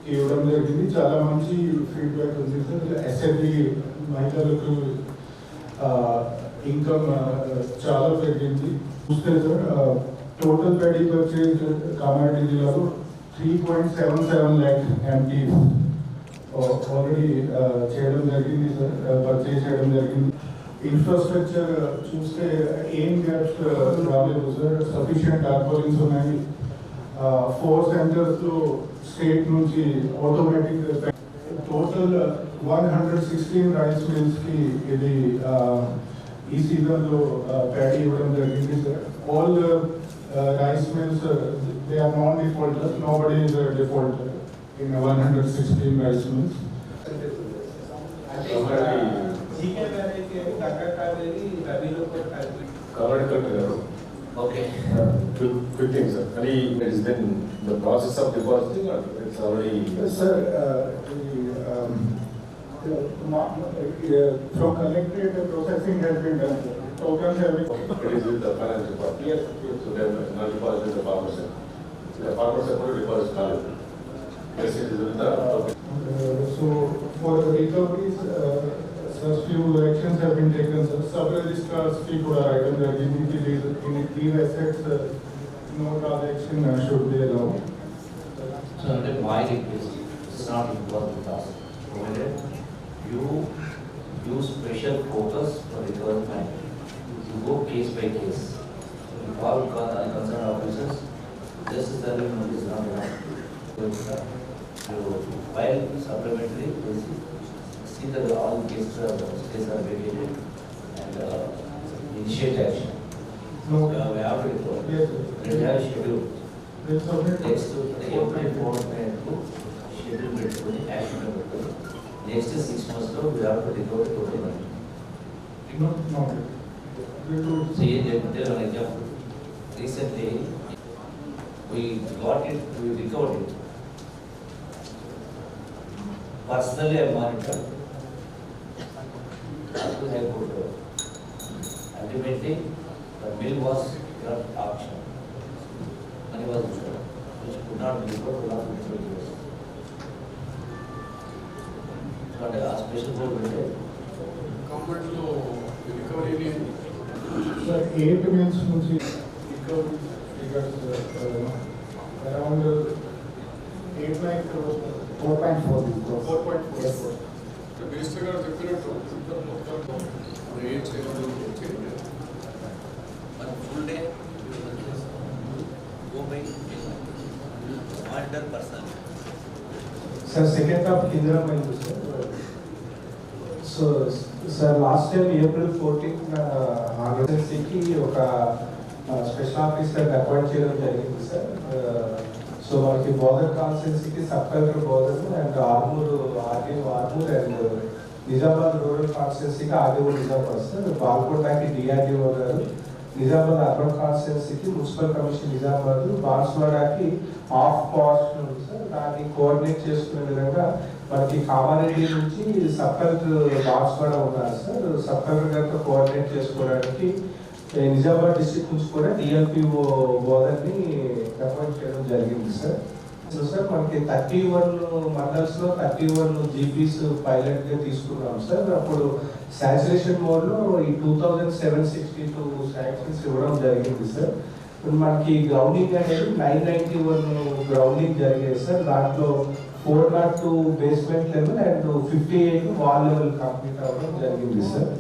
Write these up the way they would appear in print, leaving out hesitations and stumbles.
ఇవ్వడం జరిగింది. చాలా మంచి ఫీడ్బ్యాక్ ఉంది సార్. ఎస్ఎల్ఈ మహిళలకు ఇన్కమ్ చాలా పెరిగింది. చూస్తే sir total paddy purchase Kamareddy జిల్లాలో 3.77 lakh MTs ఆల్రెడీ చేయడం జరిగింది సార్, పర్చేజ్ చేయడం జరిగింది. ఇన్ఫ్రాస్ట్రక్చర్ చూస్తే ఏం గ్యాప్స్ రాలేదు సార్. సఫిషియంట్ టార్పాలిన్స్ ఉన్నాయి. 4 సెంటర్స్లో స్టేట్ నుంచి ఆటోమేటిక్ టోటల్ 116 రైస్ మిల్స్కి ఇది ఈ సీజన్లో ప్యాడీ ఇవ్వడం జరిగింది sir. All rice mills they are non defaulters. Nobody is defaulter in 116 rice mills. Okay. Quick thing, sir. It has been the process of depositing, or it's already. Yes, sir. From collected, processing has been done. Tokens have been. It is with the finance department. Yes. So they have not deposited the farmers. The farmers have put a deposit now. Yes, it is with the. So for the recoveries, such few actions have been taken. Sub-registrars fee kuda item jarigindi. In these assets, no transaction should be allowed. So under my request, it's not important task. Provided you use special focus for recovery. You go case by case. You call concerned officers. This is the limit is not enough. So file supplementary, see that all cases are vacated and initiate action. No. We have to report. Yes. We have schedule. Yes, submit. Next to every 4 minutes schedule పెట్టుకొని action పెట్టుకొని next 6 months లో we have to recover total money. No. So here there are example. Recently we got it, we recovered it. Personally, I monitored. After I could ultimately the bill was not auction. Money was returned, which could not be recovered for last 20 years. But a special board will take. Government law recovery. Sir, 8 means recovery figures around 8 lakh crores. 4.4 crores. 4.4 Yes. The minister got the period to rate Full day, go by monitor person. Sir, second of Indira Mayur, sir. So, sir, last time April 14, agency oka special officer appoint చేయడం జరిగింది sir. So మనకి బోర్డర్ కాన్స్టిట్యున్సీకి sub collector Bodhan and Armoor and Nizamabad rural కాన్స్టిట్యున్సీకి RDO Nizamabad sir. బాల్కోటాకి DRDO గారు, Nizamabad urban కాన్స్టిట్యున్సీకి municipal commission Nizamabad, బాన్స్వాడకి of కాస్ట్ ఉంది సార్. దాన్ని కోఆర్డినేట్ చేసుకునే విధంగా మనకి కామారెడ్డి నుంచి సబ్ కలెక్టర్ బాన్స్వాడ ఉన్నారు సార్. సబ్ కలెక్టర్ గారితో కోఆర్డినేట్ చేసుకోవడానికి నిజామాబాద్ డిస్ట్రిక్ట్ నుంచి కూడా డిఎల్పిఓ బోర్డర్ని అపాయింట్ చేయడం జరిగింది సార్. సో సార్ మనకి 31 మండల్స్లో 31 జీపీస్ పైలట్గా తీసుకున్నాం సార్. అప్పుడు శాచురేషన్ మోడ్లో ఈ 2762 శాంక్షన్స్ ఇవ్వడం జరిగింది సార్. మనకి గ్రౌండింగ్ అనేది 991 గ్రౌండింగ్ జరిగేది సార్. దాంట్లో 402 basement level and 58 wall level complete అవ్వడం జరిగింది సార్.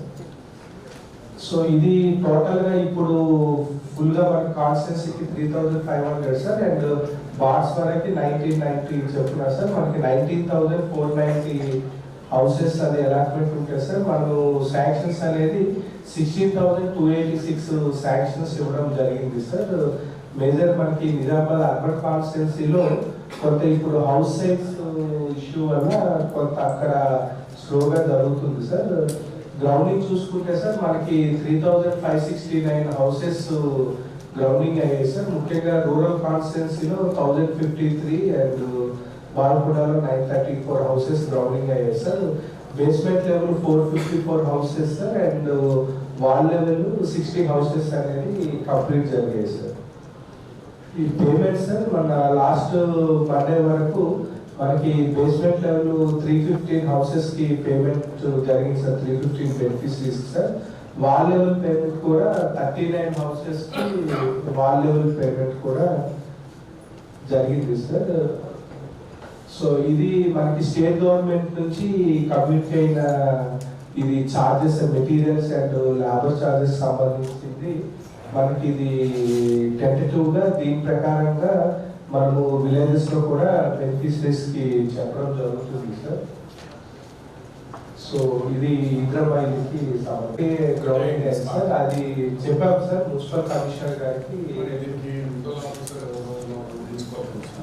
సో ఇది టోటల్గా ఇప్పుడు ఫుల్గా మనకి కాన్స్టిట్యున్సీకి 3500 సార్. అండ్ బార్డ్స్ వరకు 1990 చెప్తున్నారు సార్. మనకి 19,490 హౌసెస్ అనే అలాట్మెంట్ ఉంటాయి సార్. మనం శాంక్షన్స్ అనేది 16,286 శాంక్షన్స్ ఇవ్వడం జరిగింది సార్. మేజర్ మనకి నిజామాబాద్ అర్బన్ కాన్స్టిట్యున్సీలో కొంత ఇప్పుడు హౌస్ సైజ్ ఇష్యూ వల్ల కొంత అక్కడ స్లోగా జరుగుతుంది సార్. గ్రౌండింగ్ చూసుకుంటే సార్ మనకి 3,569 హౌసెస్ గ్రౌండింగ్ అయ్యాయి సార్. ముఖ్యంగా రూరల్ కాన్స్టిట్యున్సీలో 1,053 అండ్ బాల్కొండలో 934 హౌసెస్ గ్రౌండింగ్ అయ్యాయి sir. Basement level 454 houses sir. And wall level 60 houses అనేది కంప్లీట్ జరిగాయి సార్. ఈ పేమెంట్ సార్ మన లాస్ట్ మండే వరకు మనకి బేస్మెంట్ లెవెల్ 315 హౌసెస్కి పేమెంట్ జరిగింది sir. 315 beneficiaries sir. Wall level payment కూడా 39 హౌసెస్కి వాల్ లెవెల్ పేమెంట్ కూడా జరిగింది సార్. సో ఇది మనకి స్టేట్ గవర్నమెంట్ నుంచి కమ్యూనిటీ అయిన ఇది charges, materials and labour charges సంబంధించింది. మనకి ఇది టెంటేటివ్గా దీని ప్రకారంగా మనము విలేజెస్లో కూడా బెనిఫిషరీస్కి చెప్పడం జరుగుతుంది సార్. సో ఇది ఇంద్రమైకి గ్రౌండింగ్ సార్. అది చెప్పాము సార్ మున్సిపల్ కమిషనర్ గారికి.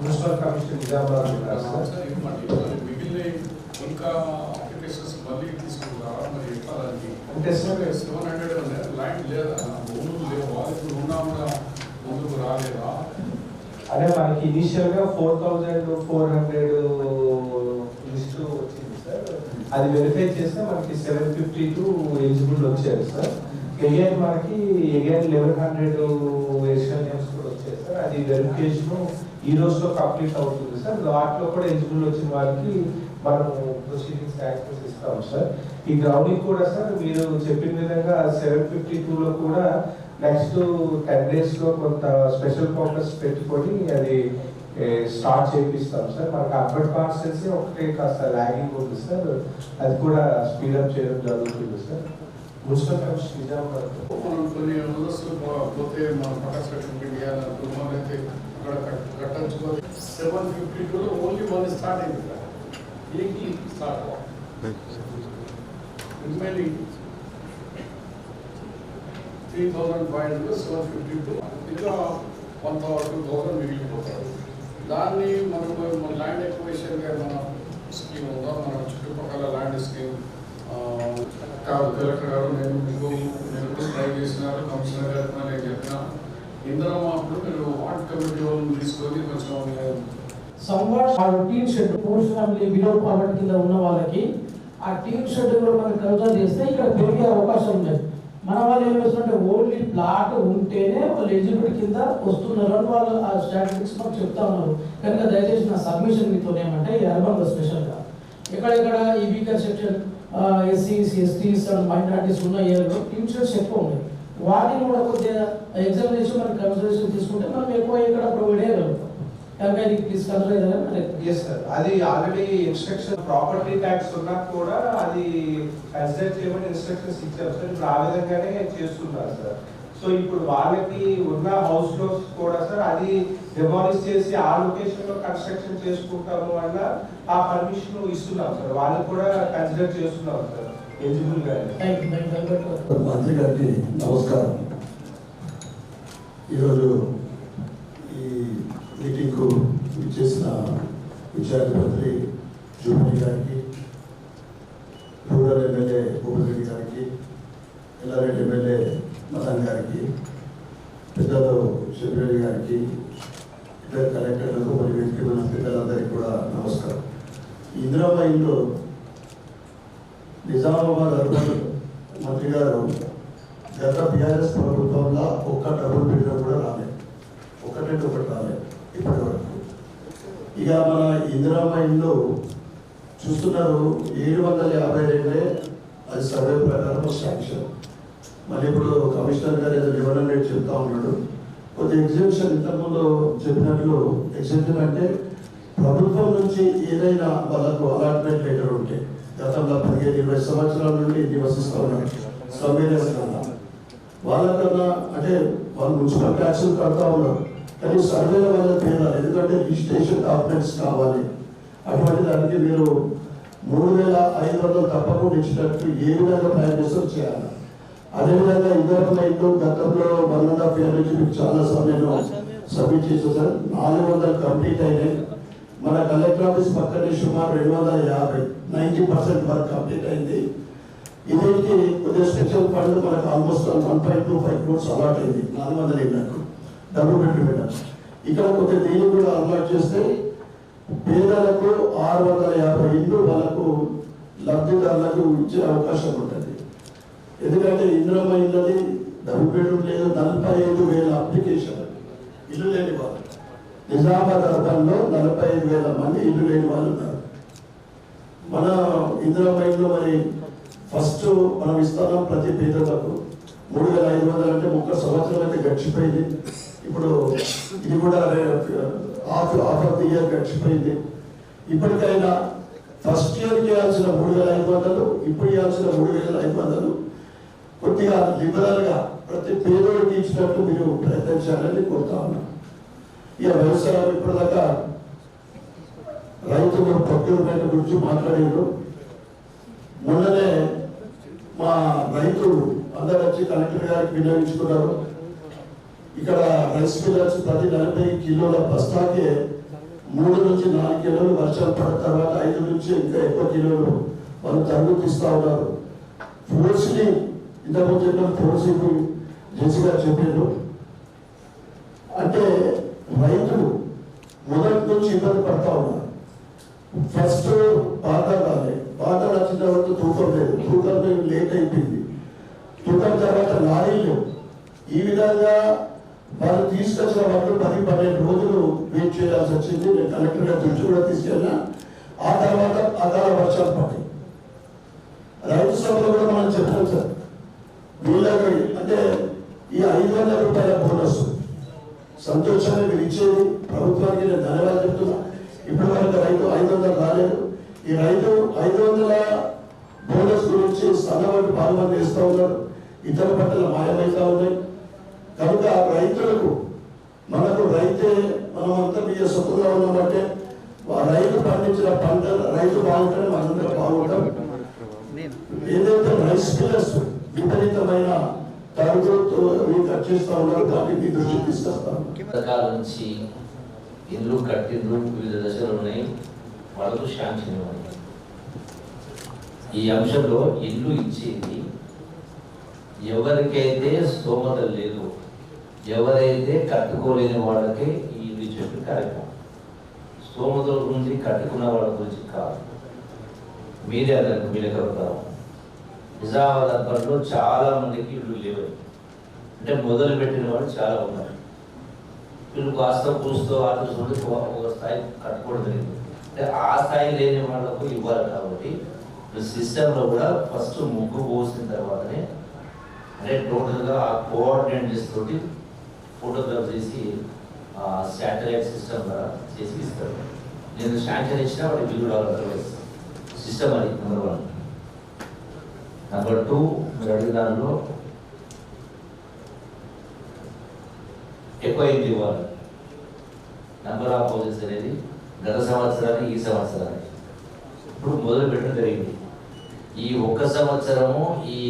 మున్సిపల్ కమిషనర్ నిజామాబాద్ ఉన్నారు సార్. ఇంకా అప్లికేషన్స్ మళ్ళీ తీసుకుంటారా మరి ఎట్లా దానికి? అంటే సార్ 700 ల్యాండ్ లేదా, భూములు లేవు, వాళ్ళకి ఉన్నాముగా ముందుకు రాలేదా? అదే మనకి ఇనిషియల్ గా 4400 లిస్ట్ వచ్చింది సార్. అది వెరిఫై చేస్తే మనకి 752 ఎలిజిబుల్ వచ్చారు సార్. అగైన్ మనకి 1100 ఏషియన్ నేమ్స్ కూడా వచ్చాయి సార్. అది వెరిఫికేషన్ ఈ రోజులో కంప్లీట్ అవుతుంది సార్. వాటిలో కూడా ఎలిజిబుల్ వచ్చిన వారికి మనం ప్రొసీడింగ్స్ యాక్సెస్ ఇస్తాం సార్. ఈ గ్రౌండింగ్ కూడా సార్ మీరు చెప్పిన విధంగా 752లో కూడా నెక్స్ట్ 10 days లో కొంత స్పెషల్ ఫోకస్ పెట్టుకొని అది స్టార్ట్ చేపిస్తాం సార్. మనకి అర్బన్ కాన్స్టిట్యున్సీ ఒకటే కాస్త ల్యాగింగ్ ఉంది సార్. అది కూడా స్పీడప్ చేయడం జరుగుతుంది సార్. మున్సిపల్ కమిషన్ నిజామాబాద్ మనం కొన్ని రోజులు పోతే మనం పటాస్ కట్టుకుంటే ఇవ్వాలనుకున్నాం అయితే అక్కడ కట్టచ్చు. 752లో ఓన్లీ వన్ స్టార్ట్ అయింది సార్. ఏంటి స్టార్ట్ రిమైనింగ్ 3500 752 ఇంకా 1000 మిగిలిపోతారు. దాన్ని మనకు ల్యాండ్ ఎక్విజిషన్ గా మన స్కీమ్ ఉందా, మన చుట్టుపక్కల ల్యాండ్ స్కీమ్ కాదు. కలెక్టర్ గారు నేను ట్రై చేసినారు, కమిషనర్ గారు నేను చెప్పిన ఇందిరమ్మ అప్పుడు మీరు వార్డ్ కమిటీ వాళ్ళని తీసుకొని కొంచెం సంవాట్ ఆ team shed poor family below poverty కింద ఉన్న వాళ్ళకి ఆ టీమ్ షెడ్ కూడా మనం కన్సిడర్ చేస్తే ఇక్కడ పెరిగే అవకాశం ఉంది. మన వాళ్ళు ఏం చేస్తుంటే ఓన్లీ ప్లాట్ ఉంటేనే వాళ్ళు ఎలిజిబిలిటీ కింద వస్తున్నారు అని వాళ్ళు ఆ స్టాటిస్టిక్స్ మాకు చెప్తా ఉన్నారు. కనుక దయచేసి నా సబ్మిషన్ మీతో ఏమంటే ఈ అర్బన్లో స్పెషల్గా ఎక్కడెక్కడ ఈ వీకర్ సెక్షన్ ఎస్సీస్, ఎస్టీస్ అండ్ మైనారిటీస్ ఉన్న ఏరియాలో టీమ్ షెడ్స్ ఎక్కువ ఉన్నాయి. వాటిని కూడా కొద్దిగా ఎగ్జామినేషన్ మనం కన్సిడరేషన్ తీసుకుంటే మనం ఎక్కువ ఇక్కడ ప్రొవైడ్ చేయగలుగుతాం. అది ఆల్రెడీ ఇన్స్ట్రక్షన్ ప్రాపర్టీ ట్యాక్స్ ఉన్నా కూడా అది కన్సిడర్ చేయమని ఇన్స్ట్రక్షన్స్ ఇచ్చారు సార్. ఇప్పుడు ఆ విధంగానే చేస్తున్నారు సార్. సో ఇప్పుడు వాళ్ళకి ఉన్న హౌస్ లో కూడా సార్ అది డెమాలిష్ చేసి ఆ లొకేషన్ లో కన్స్ట్రక్షన్ చేసుకుంటాము అన్న ఆ పర్మిషన్ ఇస్తున్నాం సార్. వాళ్ళు కూడా కన్సిడర్ చేస్తున్నాం సార్ ఎలిజిబుల్ గా. మంత్రి గారికి నమస్కారం. ఈరోజు ఈ మీటింగ్కు ఇచ్చేసిన విద్యార్థి మంత్రి జూపల్లి గారికి, రూరల్ ఎమ్మెల్యే భూపతిరెడ్డి గారికి, ఎల్లారెడ్డి ఎమ్మెల్యే మదన్ గారికి, పెద్దలు శివరెడ్డి గారికి, ఇద్దరు కలెక్టర్లకు మరియు వ్యక్తి ఉన్న పెద్దలందరికీ కూడా నమస్కారం. ఇందిరమ్మ ఇల్లు నిజామాబాద్ అర్బన్ మంత్రి గారు గత బీఆర్ఎస్ ప్రభుత్వంలో ఒక్క డబుల్ బెడ్రూమ్ కూడా రాలేదు, ఒకటి రాలేదు ఇప్పటి వరకు. ఇక మన ఇందిరమ్మ ఇల్లు చూస్తున్నారు 752 అది సర్వే ప్రకారం శాంక్షన్. మళ్ళీ ఇప్పుడు కమిషనర్ గారు ఏదో వివరణ చెప్తా ఉన్నాడు. కొద్ది ఎగ్జిబిషన్ ఇంతకుముందు చెప్పినట్లు ఎగ్జిబిషన్ అంటే ప్రభుత్వం నుంచి ఏదైనా వాళ్ళకు అలాట్మెంట్ లెటర్ ఉంటే గతంలో 15-20 సంవత్సరాల నుండి నివసిస్తూ ఉన్నారు సర్వేలెన్స్ కన్నా వాళ్ళకన్నా అంటే వాళ్ళు మున్సిపల్ ట్యాక్సులు కడతా ఉన్నారు. కానీ సర్వేల వల్ల తేడాలి, ఎందుకంటే రిజిస్ట్రేషన్ డాక్యుమెంట్స్ కావాలి. అటువంటి దానికి మీరు 3500 తప్పకుండా ఇచ్చినట్టు ఏ విధంగా ప్రయత్నిస్తూ చేయాలి. అదేవిధంగా ఇందిరమ్మ ఇల్లు గతంలో 1.5 year నుంచి మీకు చాలా సమయంలో సబ్మిట్ చేశారు సార్. 400 కంప్లీట్ అయినాయి. మన కలెక్టర్ ఆఫీస్ పక్కనే సుమారు 250 90% వర్క్ కంప్లీట్ అయింది. ఇదేంటి కొద్దిగా స్పెషల్ ఫండ్ మనకు ఆల్మోస్ట్ 1.25 crores అలాట్ అయింది. 400 ఇళ్ళకు డబుల్ బెడ్రూమ్ ఇళ్ళకు. ఇక్కడ కొద్దిగా దీన్ని కూడా అలాట్ చేస్తే పేదలకు 650 ఇళ్ళు వాళ్ళకు లబ్ధిదారులకు ఇచ్చే అవకాశం ఉంటుంది. ఎందుకంటే ఇందిరమ్మ ఇళ్ళది డబుల్ బెడ్రూమ్ లేదు, 45,000 అప్లికేషన్ ఇల్లు లేని వాళ్ళు. నిజామాబాద్ అర్బన్లో 45,000 మంది ఇల్లు లేని వాళ్ళు ఉన్నారు. మన ఇందిరా మైండ్లో మరి ఫస్ట్ మనం ఇస్తున్నాం ప్రతి పేదలకు 3,500 అంటే 1 సంవత్సరం అయితే గడిచిపోయింది. ఇప్పుడు ఇది కూడా హాఫ్ ఆఫ్ ది ఇయర్ గడిచిపోయింది. ఇప్పటికైనా ఫస్ట్ ఇయర్కి ఇవ్వాల్సిన 3,500, ఇప్పుడు ఇవ్వాల్సిన 3,500 కొద్దిగా లిబరల్గా ప్రతి పేదోడికి ఇచ్చినట్టు మీరు ప్రయత్నించాలని కోరుతా ఉన్నాం. ఇక వ్యవసాయం ఇప్పటిదాకా రైతులు ప్రొక్యూర్మెంట్ గురించి మాట్లాడారు. మొన్ననే మా రైతులు అందరూ వచ్చి కలెక్టర్ గారికి వినియోగించుకున్నారు. ఇక్కడ రైస్ మిల్లర్స్ ప్రతి 40 కిలోల బస్తాకే 3 నుంచి 4 కిలోలు వర్షాలు పడిన తర్వాత 5 నుంచి ఇంకా ఎక్కువ కిలోలు వాళ్ళు తగ్గుతిస్తూ ఉన్నారు. ఫోర్స్ని ఇంతకుముందు చెప్పిన ఫోర్సింగ్ జేసీ గారు చెప్పారు. అంటే రైతులు మొదటి నుంచి ఇబ్బంది పడతా ఉన్నారు. ఫస్ట్ బాధలు రాలే, బాధలు వచ్చిన తర్వాత తూకం లేదు, తూకం లేట్ అయిపోయింది, తూకం తర్వాత లారీలు. ఈ విధంగా వాళ్ళు తీసుకొచ్చిన వాళ్ళు 10-12 రోజులు వెయిట్ చేయాల్సి వచ్చింది. నేను కలెక్టర్ గారి దృష్టి కూడా తీసుకెళ్ళినా. ఆ తర్వాత అకాల వర్షాలు పడ్డాయి. రైతు సభలో కూడా మనం చెప్పాం సార్, వీళ్ళకి అంటే ఈ 500 రూపాయల బోనస్ సంతోషంగా మీరు ఇచ్చేది ప్రభుత్వానికి నేను ధన్యవాదాలు చెప్తున్నా. ఇప్పుడు వరకు రైతు 500 రాలేదు. ఈ రైతు 500 బోనస్ గురించి సన్నబడి పాల్గొని వేస్తూ ఉన్నారు. ఇతర పంటలు మాయమైతా ఉన్నాయి. కనుక రైతులకు మనకు రైతే మనమంతా మీ సొంతంగా ఉన్నామంటే రైతు పండించిన పంటలు రైతు బాగుంటేనే మనందరం బాగుంటాం. ఏదైతే రైస్ మిల్లర్స్ విపరీతమైన తరుగుతో కట్ చేస్తూ ఉన్నారు, దాన్ని మీ దృష్టికి తీసుకొస్తాను. పథకాల నుంచి ఇల్లు కట్టిండ్రు, వివిధ దశలు ఉన్నాయి, వాళ్ళకు శాంక్షన్ ఇవ్వాలి. ఈ అంశంలో ఇల్లు ఇచ్చేది ఎవరికైతే స్తోమత లేదు, ఎవరైతే కట్టుకోలేని వాళ్ళకే ఈ ఇల్లు ఇచ్చే కార్యక్రమం. స్తోమతల గురించి కట్టుకున్న వాళ్ళ గురించి కాదు. మీరే అందరికి విలేకరుతారు. నిజామాబాద్ అర్బన్లో చాలా మందికి ఇల్లు లేవు. అంటే మొదలు పెట్టిన వాళ్ళు చాలా ఉన్నారు. వీళ్ళు కాస్త పూస్తూ ఆలోచన ఒక స్థాయి కట్టుకోవడం జరిగింది. అంటే ఆ స్థాయి లేని వాళ్ళకు ఇవ్వాలి. కాబట్టి సిస్టంలో కూడా ఫస్ట్ ముగ్గు పోసిన తర్వాతనే అంటే టోటల్గా ఆ కోఆర్డినేటర్స్ తోటి ఫోటోగ్రాఫ్ చేసి శాటిలైట్ సిస్టమ్ ద్వారా చేసి ఇస్తారు. నేను శాంక్షన్ ఇచ్చినా వాడి బిల్లు అదర్వైజ్ సిస్టమ్ అది నెంబర్ 1. నెంబర్ 2, మీరు అడిగిన దానిలో ఎక్కువ ఏంటి ఇవ్వాలి. నెంబర్ ఆఫ్ హౌసెస్ అనేది గత సంవత్సరానికి ఈ సంవత్సరానికి ఇప్పుడు మొదలు పెట్టడం జరిగింది. ఈ 1 సంవత్సరము ఈ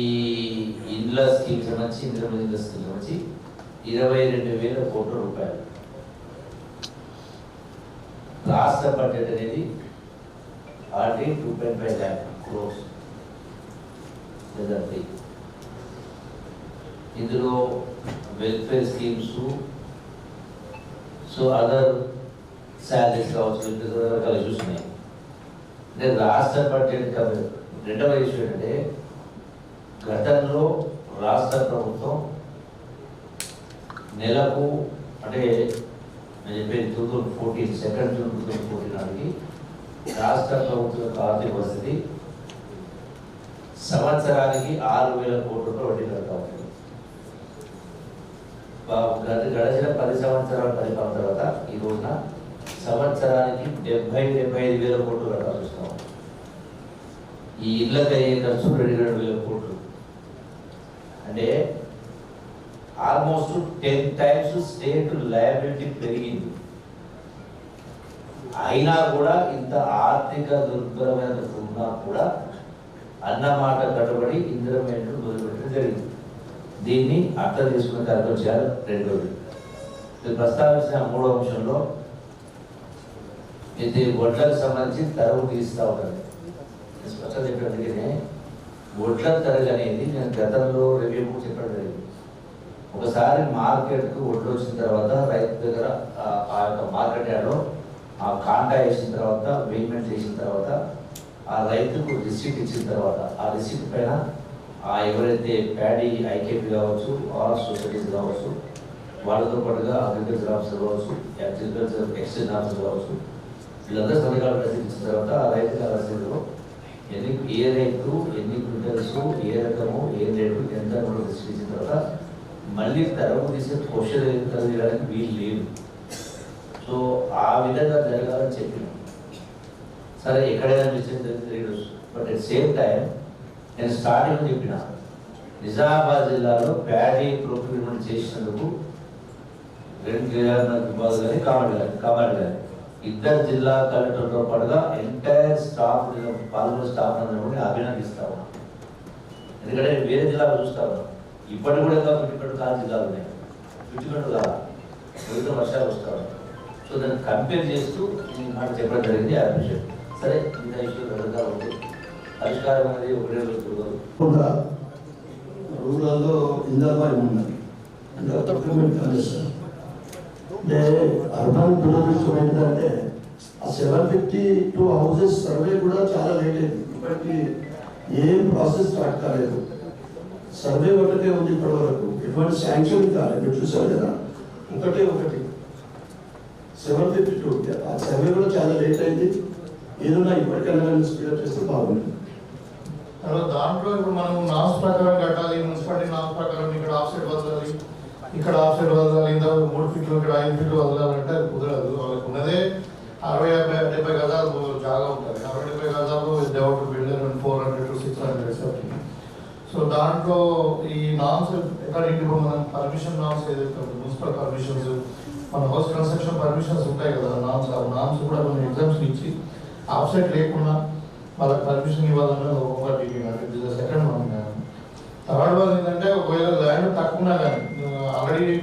ఇండ్ల స్కీమ్ సంబంధించి ఇంద్ర స్కీమ్ సంబంధించి 22,000 కోట్ల రూపాయలు. రాష్ట్ర బడ్జెట్ అనేది ఆల్రెడీ 2.5 lakh crores. ఇందులో welfare schemes, so other salaries కావచ్చు, రకాల ఇష్యూస్ ఉన్నాయి. అంటే రాష్ట్ర బడ్జెట్ రెండవ ఇష్యూ ఏంటంటే గతంలో రాష్ట్ర ప్రభుత్వం నెలకు అంటే నేను చెప్పేది 2014 2 జూన్ 2014 నాటికి రాష్ట్ర ప్రభుత్వ యొక్క ఆర్థిక పరిస్థితి సంవత్సరానికి 6,000 కోట్ల రూపాయలు వడ్డీ కడతా ఉంటుంది. గడిచిన 10 సంవత్సరాల పరిపాలన తర్వాత ఈ రోజున సంవత్సరానికి 70-75,000 కోట్లు కట్టాల్సి వస్తాం. ఈ ఇళ్ళకి అయ్యే ఖర్చు 2,000 కోట్లు. అంటే ఆల్మోస్ట్ 10 times స్టేట్ లయబిలిటీ పెరిగింది. అయినా కూడా ఇంత ఆర్థిక దుర్భరమైన ఉన్నా కూడా అన్నమాట కట్టుబడి ఇంద్రమేంటూ మొదలుపెట్టడం జరిగింది. దీన్ని అర్థం చేసుకునే కార్యక్రమం చేయాలి. రెండోది మీరు ప్రస్తావించిన 3వ అంశంలో ఇది వడ్లకు సంబంధించి తరువు తీస్తూ ఉంటాను. స్పష్టంగా చెప్పినట్టుగానే వడ్ల తరుగు అనేది నేను గతంలో రివ్యూ చెప్పడం జరిగింది. ఒకసారి మార్కెట్కు వడ్లు వచ్చిన తర్వాత రైతు దగ్గర ఆ యొక్క మార్కెట్ యార్డ్లో ఆ కాంటా వేసిన తర్వాత పేమెంట్ చేసిన తర్వాత ఆ రైతుకు రిసీట్ ఇచ్చిన తర్వాత ఆ రిసీట్ పైన ఎవరైతే ప్యాడీ ఐకేపీ కావచ్చు, ఆల్ సొసైటీస్ కావచ్చు, వాళ్ళతో పాటుగా అగ్రికల్చర్ ఆఫీసర్ కావచ్చు, అగ్రికల్చర్ ఎక్స్టెన్షన్ ఆఫీసర్ కావచ్చు, వీళ్ళందరూ సంతకాలు రచించిన తర్వాత ఆ రైతుల రసీదులో ఏ రైతు ఎన్ని క్వింటల్స్, ఏ రకము, ఏ రేటు, ఎంత కూడా రసీదు తర్వాత మళ్ళీ తరపు తీసే క్వశ్చన్ తెలియడానికి వీలు లేదు. సో ఆ విధంగా జరగాలని చెప్పినాం. సరే ఎక్కడైనా మిస్టేక్ తెలియదు, బట్ అట్ సేమ్ టైం నేను స్టార్టింగ్ చెప్పిన నిజామాబాద్ జిల్లాలో ప్యాడీ ప్రొక్యూర్మెంట్ చేసినందుకు 2 విభాగాలు కానీ కామారెడ్డి కానీ ఇద్దరు జిల్లా కలెక్టర్తో పాటుగా ఎంటైర్ స్టాఫ్ పాల్గొన్న స్టాఫ్ అందరూ అభినందిస్తా ఉన్నాం. ఎందుకంటే వేరే జిల్లాలో చూస్తా ఉన్నాం, ఇప్పటికి కూడా ఇంకా 52 జిల్లాలు ఉన్నాయి, 52 కాదు, మిగతా వర్షాలు వస్తా ఉన్నాయి. సో దాన్ని కంపేర్ చేస్తూ మాట చెప్పడం జరిగింది. ఆ విషయం సరే, ఇంకా ఇష్యూ రకరకాల ఉంది, పరిష్కారం అనేది ఒకటే కూడా రూరల్లో ఇందర్బాయ్ ఉన్నది అంటే ప్రొక్యూర్మెంట్ కమిషన్. అంటే అర్బన్ దురదృష్టం ఏంటంటే ఆ 752 హౌసెస్ సర్వే కూడా చాలా లేట్ అయింది. ఇప్పటికీ ఏం ప్రాసెస్ స్టార్ట్ కాలేదు, సర్వే ఒకటే ఉంది ఇప్పటి వరకు, ఎటువంటి శాంక్షన్ కాలేదు. మీరు చూసారు కదా, ఒకటి 752 ఆ సర్వే కూడా చాలా లేట్ అయింది. ఏదన్నా ఇప్పటికైనా స్పీడప్ చేస్తే బాగుంటుంది. దాంట్లో ఇప్పుడు మనం నామ్స్ ప్రకారం కట్టాలి, మున్సిపాలిటీ నామ్స్ ప్రకారం ఇక్కడ ఆఫ్ సైడ్ వదలాలి, ఇక్కడ ఆఫ్ సైడ్ వదలాలి, ఇంత 3 ఫీట్లు ఇక్కడ 5 ఫీట్లు వదలాలంటే అది కుదరదు. వాళ్ళకి ఉన్నదే 60-70 గజాలు జాగా ఉంటుంది. 60-70 గజాలు డెవలప్ బిల్డర్ 400 to 600. సో దాంట్లో ఈ నామ్స్ ఎక్కడ ఇప్పుడు మనం పర్మిషన్ నామ్స్ ఏదైతే మున్సిపల్ పర్మిషన్స్, మన హౌస్ కన్స్ట్రక్షన్ పర్మిషన్స్ ఉంటాయి కదా నామ్స్, ఆ నామ్స్ కూడా కొన్ని ఎగ్జామ్స్ ఇచ్చి ఆఫ్ సైడ్ లేకుండా వాళ్ళకి పర్మిషన్ ఇవ్వాలన్నది ఒకటి. Second one. థర్డ్ వన్ ఏంటంటే ఒకవేళ ల్యాండ్ తక్కువ కానీ ఆల్రెడీ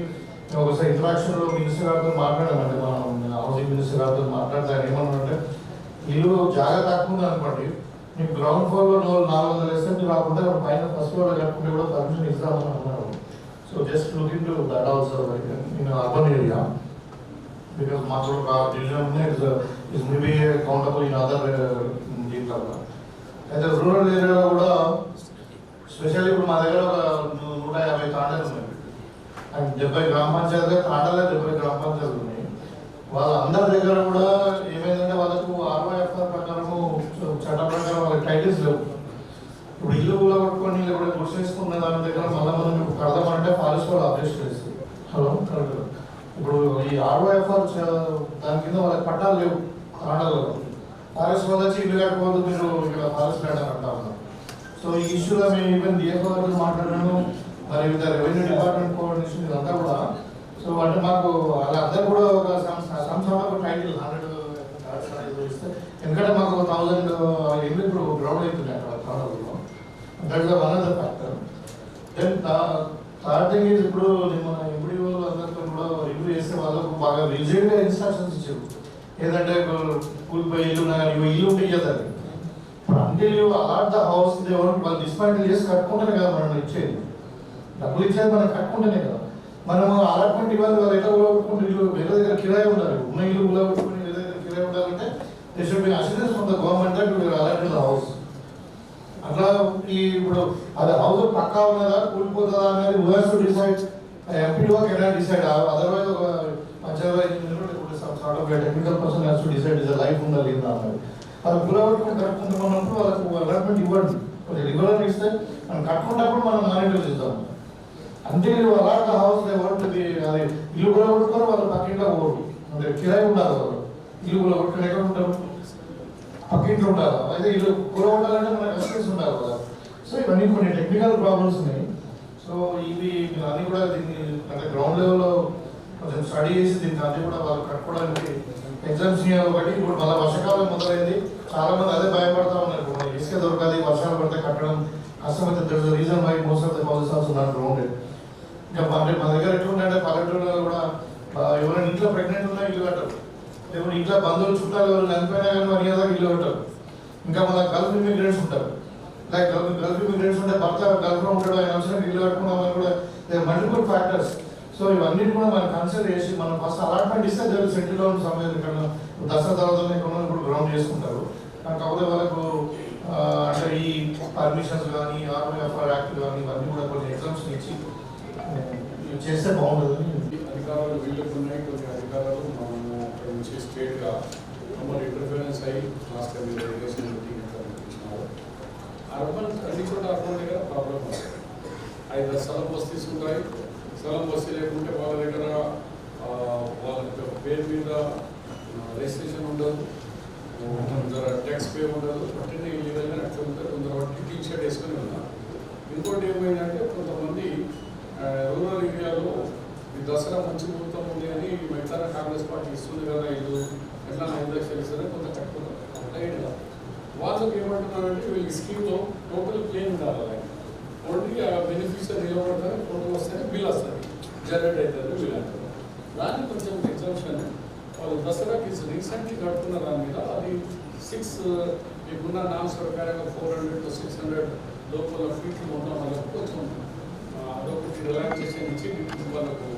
ఒకసారి ఇంట్రాక్షన్లో మినిస్టర్ గారితో మాట్లాడామంటే, మనం హౌసింగ్ మినిస్టర్ గారితో మాట్లాడితే ఆయన ఏమన్నారంటే, ఇల్లు జాగా తక్కువ ఉంది అనుకోండి, మీకు గ్రౌండ్ ఫ్లోర్లో 400 ఎస్ఎంటీ రాకుండా పైన ఫస్ట్ ఫ్లోర్లో కట్టుకుంటే కూడా పర్మిషన్ ఇస్తామని అన్నారు. So just looking to that also in urban area, because మాకు division is maybe countable in other దీంట్లో. అయితే రూరల్ ఏరియాలో కూడా స్పెషల్లీ ఇప్పుడు మా దగ్గర ఒక 150 తాండాలు ఉన్నాయి. 70 గ్రామ పంచాయతీగా తాండాలే 70 గ్రామ పంచాయతీలు ఉన్నాయి. వాళ్ళందరి దగ్గర కూడా ఏమైందంటే వాళ్ళకు ROFR ప్రకారము చట్టం ప్రకారం వాళ్ళకి టైటిల్స్ లేవు. ఇప్పుడు ఇల్లు కూడా కొట్టుకొని లేకపోతే గుర్తు చేసుకున్న దాని దగ్గర మళ్ళీ మనం ఇప్పుడు కడదామంటే ఫారెస్ట్ వాళ్ళు అప్డేట్ చేస్తారు. Hello correct. ఇప్పుడు ఈ ROFR దాని కింద వాళ్ళకి పట్టాలు లేవు తాండాలలో. ఫారెస్ట్ వాళ్ళు వచ్చి ఇల్లు కట్టుకోవద్దు మీరు ఇక్కడ ఫారెస్ట్ ల్యాండ్ అని అంటా ఉన్నారు. సో ఈ ఇష్యూలో మేము ఈవెన్ డిఎఫ్ఓ గారితో మాట్లాడాను, మరి వివిధ రెవెన్యూ డిపార్ట్మెంట్ కోఆర్డినేషన్ ఇదంతా కూడా. సో అంటే మాకు వాళ్ళందరూ కూడా ఒక సంస్థకు టైటిల్ 100 ఇస్తే, ఎందుకంటే మాకు 1000 ఇల్లు ఇప్పుడు గ్రౌండ్ అవుతున్నాయి అక్కడ తాండాలలో. That is one of the factor. Then third thing is ఇప్పుడు మన ఎంపీడీఓ అందరితో కూడా రివ్యూ చేస్తే వాళ్ళకు బాగా రిజిడ్గా ఇన్స్ట్రక్షన్స్ ఇచ్చారు. ఏదంటే కూలిపోయి ఇల్లు ఉన్నా కానీ ఇల్లు ఉంటే ఇయ్యదండి. ఇప్పుడు అంటే అలాట్ ద హౌస్ వాళ్ళు డిస్పాంటిల్ చేసి కట్టుకుంటేనే కదా మనం ఇచ్చేది, డబ్బులు ఇచ్చేది మనం కట్టుకుంటేనే కదా. మనము అలాట్మెంట్ ఇవ్వాలి, వాళ్ళు ఎట్లా ఊడగొట్టుకుంటే ఇల్లు వేరే దగ్గర కిరాయి ఉండాలి, ఉన్న ఇల్లు ఊడగొట్టుకుని వేరే దగ్గర కిరాయి ఉండాలంటే they should be assistance from the government that we allot the house. అట్లా ఈ ఇప్పుడు అది హౌస్ పక్కా ఉన్నదా కూలిపోతుందా అనేది who has to decide, MPDO cannot decide. Otherwise ఒక technical person has to decide is life ఉందా లేదా అన్నది. వాళ్ళు కూలగొట్టుకుని కట్టుకుంటున్నప్పుడు వాళ్ళకు అలాట్మెంట్ ఇవ్వండి, కొంచెం రెగ్యులర్ ఇస్తే మనం కట్టుకున్నప్పుడు మనం మానిటర్ చేద్దాం. అంటే అలాంటి హౌస్ అది ఇల్లు కూడా కొట్టుకొని వాళ్ళు పక్కింట్లో పోరు, అంటే కిరాయి ఉండాలి. వాళ్ళు ఇల్లు కూడా కొట్టుకుని ఎక్కడ ఉంటారు, పక్కింట్లో ఉండాలి. అయితే ఇల్లు కూడా ఉండాలంటే మనకు ఎక్స్పీరియన్స్ ఉండాలి కదా. సో ఇవన్నీ కొన్ని టెక్నికల్ ప్రాబ్లమ్స్ ఉన్నాయి. సో ఇవి అన్నీ కూడా దీన్ని అంటే గ్రౌండ్ లెవెల్లో కొంచెం స్టడీ చేసి దీనికి అన్నీ కూడా వాళ్ళు కట్టుకోవడానికి ఎగ్జామ్స్ ఒకటి. ఇప్పుడు మళ్ళీ వర్షాకాలం మొదలైంది, చాలా మంది అదే భయపడతా ఉన్నారు. మనకి ఇసుక దొరకాలి, వర్షాలు పడితే కట్టడం కష్టమైతే there is reason why most of the houses also not grounded. ఇంకా అంటే మన దగ్గర ఎట్లుంటే పల్లెటూరులో కూడా ఎవరైనా ఇంట్లో ప్రెగ్నెంట్ ఉన్నా ఇల్లు కట్టరు, లేకపోతే ఇంట్లో బంధువులు చుట్టాలు ఎవరు చనిపోయినా కానీ మరి ఏదో ఇల్లు కట్టరు. ఇంకా మన గల్ఫ్ ఇమిగ్రెంట్స్ ఉంటారు, లైక్ గల్ఫ్ ఇమిగ్రెంట్స్ ఉంటే భర్త గల్ఫ్లో ఉంటాడు, ఆయన వచ్చినట్టు ఇల్లు కట్టుకున్నామని కూడా మల్టిపుల్ ఫ్యాక్టర్స్. సో ఇవన్నీ కూడా మనం కన్సిడర్ చేసి మనం ఫస్ట్ అలాట్మెంట్ ఇస్తే జరుగు సెటిల్లో సమయం ఇక్కడ దసరా తర్వాత ఇప్పుడు గ్రౌండ్ చేసుకుంటారు. కాకపోతే వాళ్ళకు అంటే ఈ పర్మిషన్స్ కానీ ROFR యాక్ట్ కానీ ఇవన్నీ కూడా కొన్ని ఎగ్జామ్స్ ఇచ్చి చేస్తే బాగుంటుంది. అధికారాలు వీళ్ళకు ఉన్నాయి, కొన్ని అధికారాలు మనము అక్కడ నుంచి స్టేట్గా మమ్మల్ని ఇంటర్ఫిరెన్స్ అయ్యి లాస్ట్ టైం మీరు ఇరిగేషన్ మీటింగ్ ఇచ్చినారు. అర్బన్ అన్ని చోట్ల అర్బన్ దగ్గర ప్రాబ్లం ఉంది. 5 స్థలం బస్తీస్ ఉంటాయి. స్థలం బస్తీ లేకుంటే వాళ్ళ దగ్గర వాళ్ళ పేరు మీద రిజిస్ట్రేషన్ ఉండదు, ట్యాక్స్ పే ఉండదు, పట్టిన ఇల్లీగల్గా అట్లా ఉంటారు. కొందరు బట్టి టీ షర్ట్ వేసుకొని ఉన్నారు. ఇంకోటి ఏమైందంటే కొంతమంది రూరల్ ఏరియాలో ఈ దసరా మంచి ముహూర్తం ఉంది అని మిగతా కాంగ్రెస్ పార్టీ ఇస్తుంది కదా, ఇల్లు ఎట్లా 5 లక్షలు ఇస్తారని కొంత కట్టుకున్నారు. వాళ్ళకి ఏమంటున్నారంటే వీళ్ళకి స్కీమ్లో టోటల్ ప్లేన్ ఉండాలి, ఓన్లీ ఆ బెనిఫిషియర్ నిలబడతారు, టోటల్ వస్తాయి, బిల్ వస్తుంది, జనరేట్ అవుతుంది బిల్ అంటారు. దాన్ని కొంచెం ఎగ్జామ్షన్ వాళ్ళు దసరాకి రీసెంట్లీ కడుతున్న దాని మీద అది 6 ఇప్పుడున్న నామ్స్ ప్రకారంగా 400 to 600 లోపల ఫీట్లు ఉన్న వాళ్ళకు కొంచెం అదొకటి రిలాక్సేషన్ ఇచ్చి వాళ్ళకు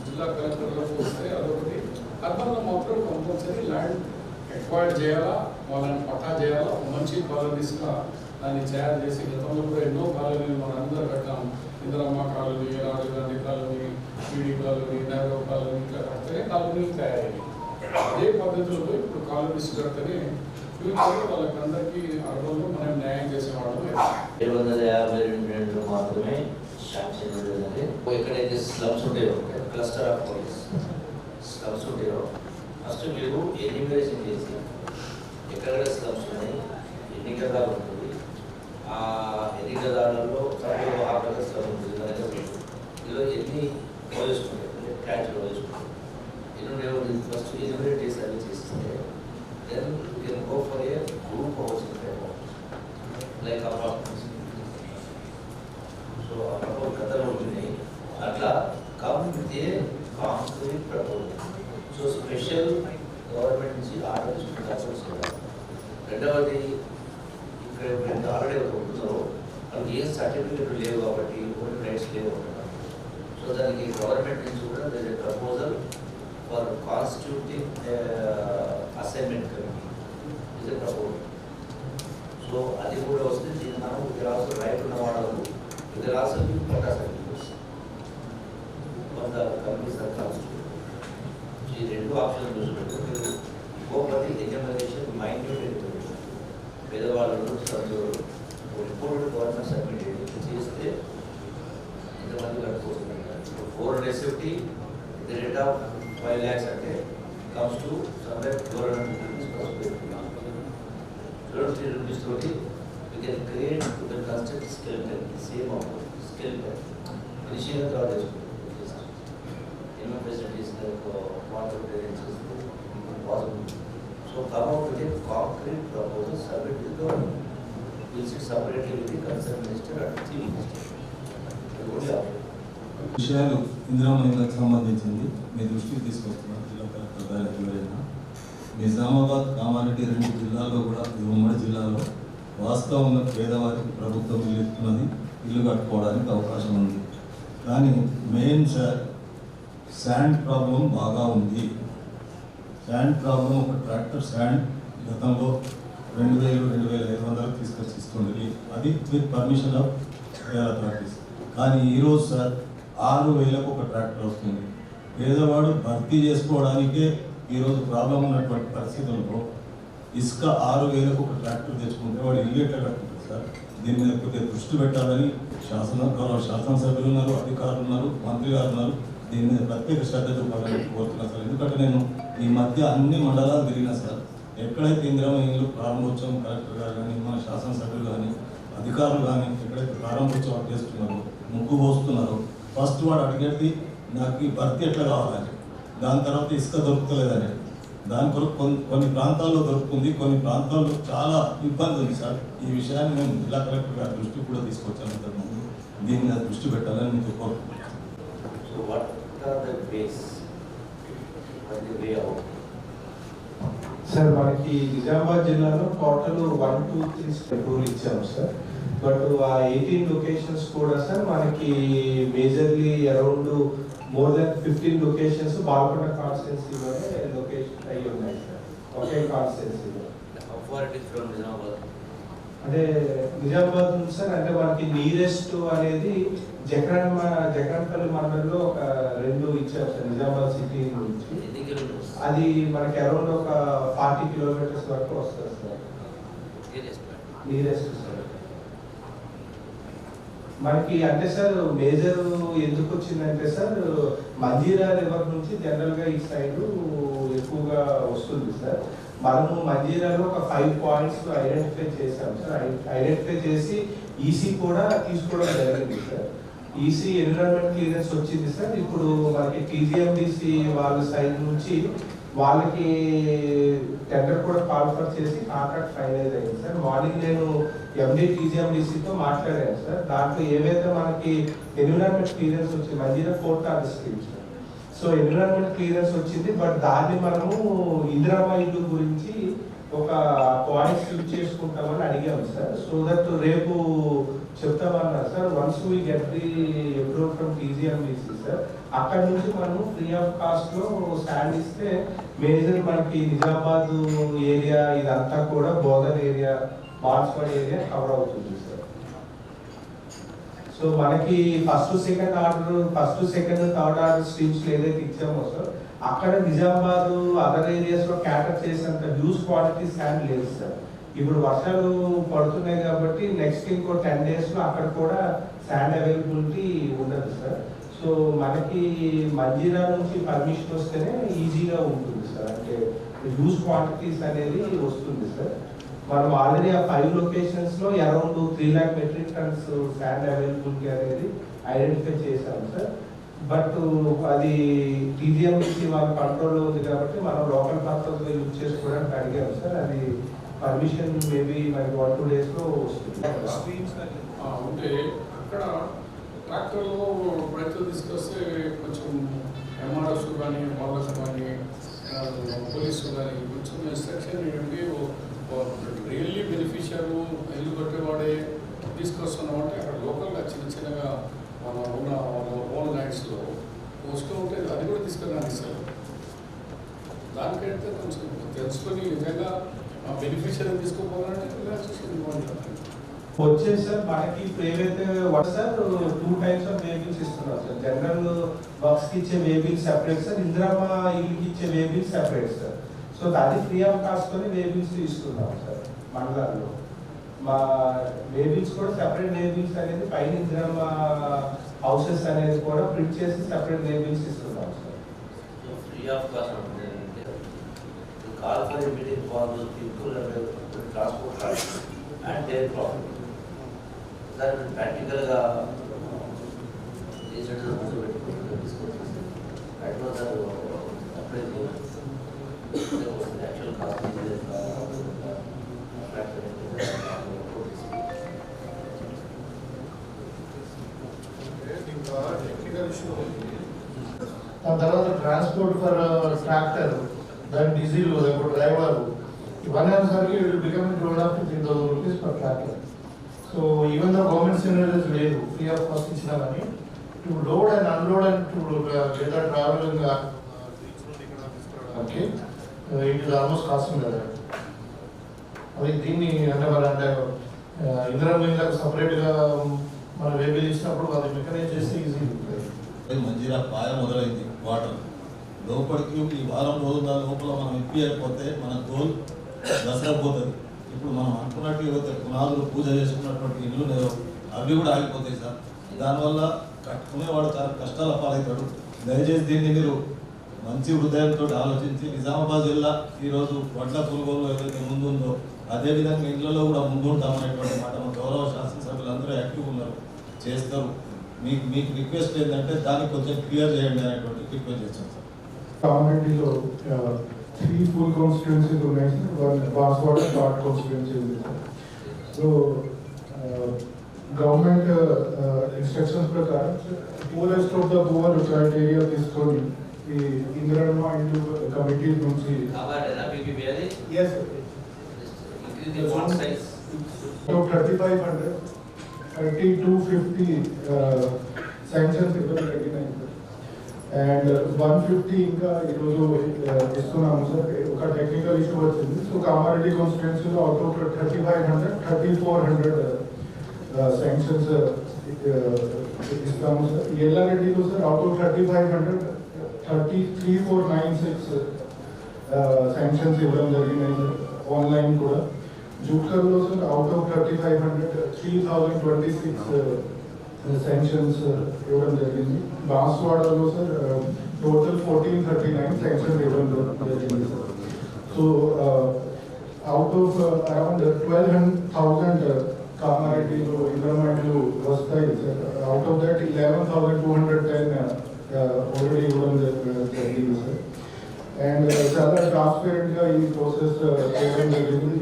జిల్లా కలెక్టర్లకు వస్తే అదొకటి. అర్బన్లో మాత్రం కంపల్సరీ ల్యాండ్ ఎక్వైర్ చేయాలా, వాళ్ళని పట్టా చేయాలా, మంచి కాలనీస్గా దాన్ని తయారు చేసి గతంలో కూడా ఎన్నో కాలనీలు మన అందరూ కట్టాం. Indiramma colony, Rajiv Gandhi colony, PD colony, Nehru colony, ఇట్లా కడితేనే కాలనీలు తయారయ్యాయి. అదే పద్ధతిలో ఇప్పుడు కాలనీస్ కడితేనే ఫ్యూచర్లో వాళ్ళకందరికీ అర్బన్లో మనం న్యాయం చేసేవాళ్ళం. 752 మాత్రమే శాంక్షన్ ఉండేదండి. ఎక్కడైతే స్లమ్స్ ఉంటాయో, క్లస్టర్ ఆఫ్ పోలీస్ స్లమ్స్ ఉంటాయో ఫస్ట్ మీరు ఎన్యూమరేషన్ చేసి ఎక్కడ స్లమ్స్ ఉన్నాయి, ఎన్ని గదాలు ఉంటుంది, ఆ ఎన్ని గదాలలో సభ్యులు ఆకలి స్లమ్ ఉంటుంది అనేది ఇందులో ఎన్ని వేసుకుంటారు, ట్యాక్స్లో వేసుకుంటారు, ఎన్ని ఫస్ట్ ఎన్యూమరేట్ చేసి అవి చేస్తే then you can go for a group housing like apartments. So about కథలు ఉంటున్నాయి అట్లా come with a concrete proposal. So special government నుంచి ఆర్డర్ తీసుకుంటారు. రెండవది ఇక్కడ ఆల్రెడీ ఉంటున్నారో వాళ్ళకి ఏ సర్టిఫికేట్ లేవు కాబట్టి ఓన్ రైట్స్ లేవు. సో దానికి గవర్నమెంట్ నుంచి కూడా there is a proposal for constituting assignment committee is a proposal. So అది కూడా వస్తే దీన్ని మనం ఇక్కడ ఆల్సో రైట్ ఉన్న వాళ్ళకు ఇక్కడ ఆల్సో పట్టా సర్టిఫికేట్స్ కొంత కంపెనీస్ ఆర్ కాన్స్టిట్యూట్. ఈ 2 ఆప్షన్ చూసినట్టు మీరు ఇంకొకటి ఎగ్జామినేషన్ మైన్యూట్ ఇన్ఫర్మేషన్ పేదవాళ్ళు సందులు రిపోర్ట్ గవర్నమెంట్ సబ్మిట్ చేస్తే ఇంతమంది కట్టుకోవచ్చు. 450 the rate of 5 lakhs అంటే comes to somewhere 400 rupees per square feet. 400 rupees toti we can create to the construct skeleton, same amount skeleton. Initial thought is human facilities like water drainage is possible. So come out with a concrete proposal, submit to the government. We'll sit separately with the concerned minister and chief minister. విషయాలు ఇందిరామహిళకు సంబంధించింది మీ దృష్టికి తీసుకొస్తున్నారు జిల్లా collector గారు ఎవరైనా. నిజామాబాద్, కామారెడ్డి 2 జిల్లాల్లో కూడా ఉమ్మడి జిల్లాలో వాస్తవంగా పేదవారికి ప్రభుత్వం ఇల్లు ఇస్తున్నది, ఇల్లు కట్టుకోవడానికి అవకాశం ఉంది. కానీ మెయిన్ శాండ్ ప్రాబ్లం బాగా ఉంది. శాండ్ ప్రాబ్లం ఒక ట్రాక్టర్ శాండ్ గతంలో 2000-2500 తీసుకొచ్చి ఇస్తుంది, అది విత్ పర్మిషన్ ఆఫ్ అథారిటీస్. కానీ ఈరోజు సార్ 6000కు ఒక ట్రాక్టర్ వస్తుంది. పేదవాడు భర్తీ చేసుకోవడానికే ఈరోజు ప్రాబ్లం ఉన్నటువంటి పరిస్థితుల్లో ఇసుక 6000కు ఒక ట్రాక్టర్ తెచ్చుకుంటే వాడు ఇల్లు ఎట్లా కట్టుకుంటారు సార్? దీని మీద కొద్దిగా దృష్టి పెట్టాలని శాసనసభ్యులు ఉన్నారు, అధికారులు ఉన్నారు, మంత్రి గారు ఉన్నారు. దీని మీద ప్రత్యేక శ్రద్ధ చూపాలని కోరుతున్నాను సార్. ఎందుకంటే నేను ఈ మధ్య అన్ని మండలాలు తిరిగినా సార్, ఎక్కడైతే ఇందిరామహిళలు ప్రారంభోత్సవం కలెక్టర్ గారు కానీ మన శాసనసభ్యులు కానీ అధికారులు కానీ ఎక్కడైతే ప్రారంభోత్సవం చేస్తున్నారో, ముగ్గు పోస్తున్నారో, ఫస్ట్ వాడు అడిగేది నాకు ఈ భర్తీ ఎట్లా కావాలని, దాని తర్వాత ఇసుక దొరుకుతలేదని. దాని కొరకు కొన్ని ప్రాంతాల్లో దొరుకుతుంది, కొన్ని ప్రాంతాల్లో చాలా ఇబ్బంది ఉంది సార్. ఈ విషయాన్ని నేను జిల్లా కలెక్టర్ గారి దృష్టికి కూడా తీసుకొచ్చాను. ఇంతకుముందు దీని మీద దృష్టి పెట్టాలని మీకు కోరుకుంటున్నాను. So what are the ways? What is the way out? Sir మనకి నిజామాబాద్ జిల్లాలో టోటల్ 1, 2, 3 టూర్ ఇచ్చాము సార్. బట్ ఆ 18 లొకేషన్స్ కూడా సార్ మనకి majorly around more than 15 locations Balkonda కాన్స్టిట్యున్సీలోనే లొకేషన్ అయ్యి ఉన్నాయి సార్, ఒకే కాన్స్టిట్యున్సీలో. How far it is from Nizamabad? అంటే నిజామాబాద్ నుంచి సార్ అంటే మనకి నియరెస్ట్ అనేది జగన్పల్లి మండలంలో ఒక 2 ఇచ్చారు సార్ నిజామాబాద్ సిటీ నుంచి. అది మనకి అరౌండ్ ఒక 40 కిలోమీటర్స్ వరకు వస్తుంది సార్ నియరెస్ట్ సార్. మనకి అంటే సార్ మేజర్ ఎందుకు వచ్చిందంటే సార్ మంజీరా రివర్ నుంచి జనరల్గా ఈ సైడ్ ఎక్కువగా వస్తుంది సార్. మనము మంజీరాలో ఒక 5 పాయింట్స్ ఐడెంటిఫై చేసాం సార్. ఐడెంటిఫై చేసి ఈసీ కూడా తీసుకోవడం జరిగింది సార్. ఈసీ ఎన్విరాన్మెంట్ క్లియరెన్స్ వచ్చింది సార్. ఇప్పుడు మనకి టీజీఎండిసి వాళ్ళ సైడ్ నుంచి వాళ్ళకి టెండర్ కూడా కాల్ఫర్ చేసి కాంట్రాక్ట్ ఫైనలైజ్ అయింది సార్. మార్నింగ్ నేను ఎండి టీజీఎండిసితో మాట్లాడాను సార్. దాంట్లో ఏవైతే మనకి ఎన్విరాన్మెంట్ క్లియరెన్స్ వచ్చింది Manjira 4th order scheme sir. So environment clearance వచ్చింది, బట్ దాన్ని మనము ఇందిరామా ఇల్లు గురించి ఒక పాయింట్స్ యూజ్ చేసుకుంటామని అడిగాము సార్. సో దట్ రేపు చెప్తామన్నారు sir. Once we get the approve from TGMDC sir, అక్కడ నుంచి మనం ఫ్రీ ఆఫ్ కాస్ట్ లో స్టాండ్ ఇస్తే మేజర్ మనకి నిజామాబాద్ ఏరియా ఇదంతా కూడా Bodhan area Banswada area cover అవుతుంది సార్. సో మనకి first second third order streams ఏదైతే ఇచ్చామో సార్ అక్కడ నిజామాబాద్ అదర్ ఏరియాస్ లో క్యాటర్ చేసేంత హ్యూజ్ క్వాంటిటీ శాండ్ లేదు సార్. ఇప్పుడు వర్షాలు పడుతున్నాయి కాబట్టి నెక్స్ట్ ఇంకో 10 days లో అక్కడ కూడా శాండ్ అవైలబిలిటీ ఉండదు సార్. సో మనకి మంజీరా నుంచి పర్మిషన్ వస్తేనే ఈజీగా ఉంటుంది సార్. అంటే హ్యూజ్ క్వాంటిటీస్ అనేది వస్తుంది సార్. మనం ఆల్రెడీ ఆ 5 లొకేషన్స్ లో around 3 lakh metric tons sand availability అనేది ఐడెంటిఫై చేశాం సార్. బట్ అది టీజీఎండిసి వాళ్ళ కంట్రోల్లో ఉంది కాబట్టి మనం లోకల్ పర్పస్ లో యూజ్ చేసుకోవడానికి అడిగాము సార్. అది పర్మిషన్ మేబీ మనకి 1-2 days లో వస్తుంది. అంటే అక్కడ ట్రాక్టర్లో రైతులు తీసుకొస్తే కొంచెం ఎంఆర్ఎస్ కానీ వాళ్ళకు కానీ పోలీసు కానీ కొంచెం ఇన్స్ట్రక్షన్ ఏంటి రియల్లీ బెనిఫిషియర్ ఇల్లు కట్టేవాడే తీసుకొస్తున్నాం అంటే అక్కడ లోకల్గా చిన్నగా మన ఉన్న ఓన్ ల్యాండ్స్లో వస్తూ ఉంటే అది కూడా తీసుకెళ్ళడానికి ఇస్తారు. దానికైతే కొంచెం తెలుసుకొని నిజంగా బెనిఫిషియర్ తీసుకోపోవాలంటే రిలాక్సేషన్ ఇవ్వాలి. వచ్చేసి సార్ మనకి ఇప్పుడు ఏవైతే సార్ 2 types ఆఫ్ వేబిల్స్ ఇస్తున్నారు సార్. జనరల్ వర్క్స్ కి ఇచ్చే వేబిల్స్ సెపరేట్ సార్, ఇందిరామా ఇల్లుకి ఇచ్చే వేబిల్స్ సెపరేట్ సార్. సో అది ఫ్రీ ఆఫ్ కాస్ట్ తోనే వేబిల్స్ ఇస్తున్నాం సార్ మండలాల్లో. మా వేబిల్స్ కూడా సెపరేట్ వేబిల్స్ అనేది పైన ఇందిరామా హౌసెస్ అనేది కూడా ప్రింట్ చేసి సెపరేట్ వేబిల్స్ ఇస్తున్నాం sir. Free of cost call for meeting for people transport and their profit. That practical is it also that was appraisal. There was the actual cost is దాని తర్వాత transport for tractor, దాని diesel, driver ఇవన్నీ అనేసరికి it will become 2,500-3,000 rupees per tractor. So even the government scenario is లేదు free of cost ఇచ్చినా కానీ to load and unload and to get the travelling okay it is almost costing కదా. అది దీన్ని అంటే మరి అంటే ఇందిరామిల్లకు సపరేట్గా మన వేబిల్ ఇచ్చినప్పుడు అది మెకనైజ్ చేస్తే ఈజీ ఉంటుంది. మంజీరా పాయ మొదలైంది వాటర్ లోపలికి ఈ వారం రోజుల లోపల మనం ఇప్పి అయిపోతే మన గోల్ దసరా పోతుంది. ఇప్పుడు మనం అనుకున్నట్టు ఏవైతే పునాదులు పూజ చేసుకున్నటువంటి ఇల్లు లేవో అవి కూడా ఆగిపోతాయి సార్. దానివల్ల కట్టుకునేవాడు చాలా కష్టాల పాలవుతాడు. దయచేసి దీన్ని మీరు మంచి హృదయంతో ఆలోచించి నిజామాబాద్ జిల్లా ఈరోజు వడ్ల కొనుగోలు ఏదైతే ముందుందో అదేవిధంగా ఇళ్లలో కూడా ముందుంటామనేటువంటి మాట మా గౌరవ శాసనసభ్యులందరూ యాక్టివ్ ఉన్నారు, చేస్తారు. మీకు రిక్వెస్ట్ ఏంటంటే దాన్ని కొంచెం క్లియర్ చేయండి అనేటువంటి రిక్వెస్ట్ చేస్తాం సార్. కామారెడ్డిలో 3 full constituencies ఉన్నాయి సార్, 1 బాన్స్వాడ షార్ట్ కాన్స్టిట్యుయెన్సీ ఉంది సార్. సో గవర్నమెంట్ ఇన్స్ట్రక్షన్స్ ప్రకారం poorest of the poor criteria తీసుకొని ఈ ఇందిరామా ఇల్లు కమిటీ నుంచి yes sir, increase the font size so 3,500 3,250 sanctions ఇవ్వడం జరిగినాయి. అండ్ 150 ఇంకా ఈరోజు ఇస్తున్నాము సార్. ఒక టెక్నికల్ ఇష్యూ వచ్చింది. సో కామారెడ్డి కాన్స్టిట్యున్సీలో అవుట్ ఆఫ్ 3500 3400 శాంక్షన్స్ ఇస్తాము సార్. ఎల్లారెడ్డిలో సార్ అవుట్ ఆఫ్ 3500 33496 శాంక్షన్స్ ఇవ్వడం జరిగినాయి సార్, ఆన్లైన్ కూడా. జూట్కర్లో సార్ అవుట్ ఆఫ్ 3500 3026 శాంక్షన్స్ ఇవ్వడం జరిగింది. బాన్స్వాడలో సార్ టోటల్ 1439 శాంక్షన్స్ ఇవ్వడం జరిగింది sir. So out of around 12,000 కామారెడ్డిలో ఇంటర్మెంట్లు వస్తాయి sir. Out of that 11,210 already ఇవ్వడం జరిగింది సార్. అండ్ చాలా ట్రాన్స్పరెంట్ గా ఈ ప్రాసెస్ చేయడం జరిగింది.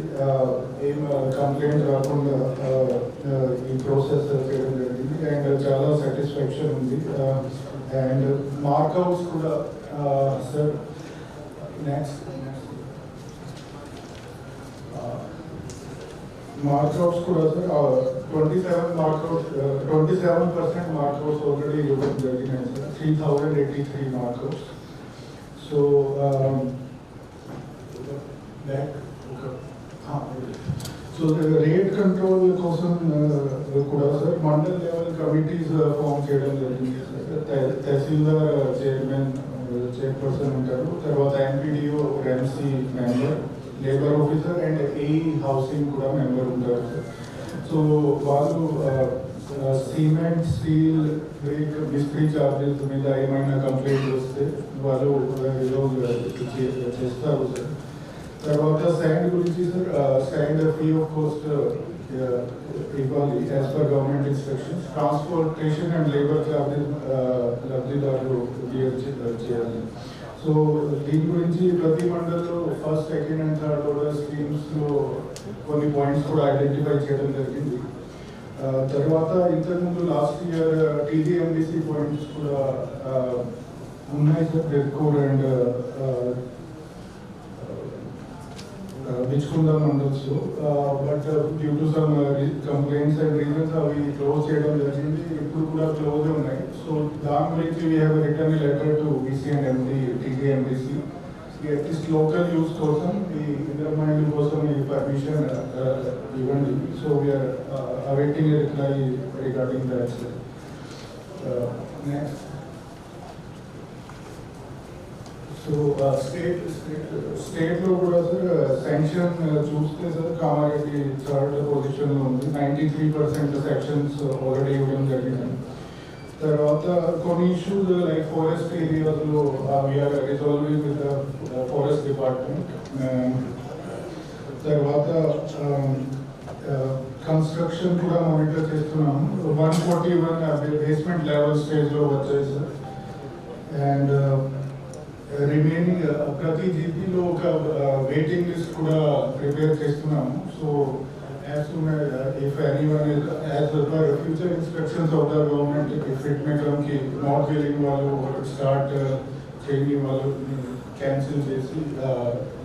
ఏం కంప్లైంట్ రాకుండా ఈ ప్రాసెస్ చేయడం జరిగింది. అండ్ చాలా సాటిస్ఫాక్షన్ ఉంది. అండ్ మార్కౌట్స్ కూడా సార్ నెక్స్ట్ మార్కౌట్స్ కూడా సార్ 27% మార్కౌట్స్ ఆల్రెడీ ఇవ్వడం జరిగినాయి సార్. 3083 మార్కౌట్స్. సో రేట్ కంట్రోల్ కోసం కూడా sir mandal level committees form చేయడం జరిగింది సార్. తహసీల్దార్ చైర్పర్సన్ ఉంటారు, తర్వాత MPDO MC member, labour officer and AE housing కూడా మెంబర్ ఉంటారు సార్. సో వాళ్ళు సిమెంట్, స్టీల్, బ్రేక్, మిస్త్రీ చార్జెస్ మీద ఏమైనా కంప్లైంట్ వస్తే వాళ్ళు చేస్తారు సార్. తర్వాత శాండ్ గురించి sir, sand free of cost ఇవ్వాలి as per government instructions. Transportation and labour charges లబ్ధిదారులు చేయాలి. సో దీని గురించి ప్రతి మండల్లో first, second and third order schemes లో కొన్ని పాయింట్స్ కూడా ఐడెంటిఫై చేయడం జరిగింది. తర్వాత ఇంతకుముందు లాస్ట్ ఇయర్ టీజీఎండిసి పాయింట్స్ కూడా ఉన్నాయి సార్, రెడ్కోడ్ and Bichkunda mandals. But due to some complaints and reasons అవి క్లోజ్ చేయడం జరిగింది. ఇప్పుడు కూడా క్లోజ్ ఉన్నాయి. సో దాని గురించి we have written letter to VC and MD TGMDC. At least local use కోసం ఈ ఇంటర్మైండ్ కోసం ఈ పర్మిషన్ ఇవ్వండి. So we are awaiting a reply regarding that sir. Next. So state లో కూడా సార్ శాంక్షన్ చూస్తే సార్ కామారెడ్డి థర్డ్ పొజిషన్ లో ఉంది. 93% శాంక్షన్స్ ఆల్రెడీ ఇవ్వడం జరిగింది. తర్వాత కొన్ని ఇష్యూస్ లైక్ ఫారెస్ట్ ఏరియాస్ లో we're resolving with the forest department. తర్వాత కన్స్ట్రక్షన్ కూడా మానిటర్ చేస్తున్నాము. 141 బేస్మెంట్ లెవెల్ స్టేజ్ లో వచ్చాయి సార్. అండ్ రిమైనింగ్ ప్రతి జీపీలో ఒక వెయిటింగ్ లిస్ట్ కూడా ప్రిపేర్ చేస్తున్నాము. So as soon as if anyone is as per future instructions of the government, if it may come ki not willing వాళ్ళు start training వాళ్ళు cancel చేసి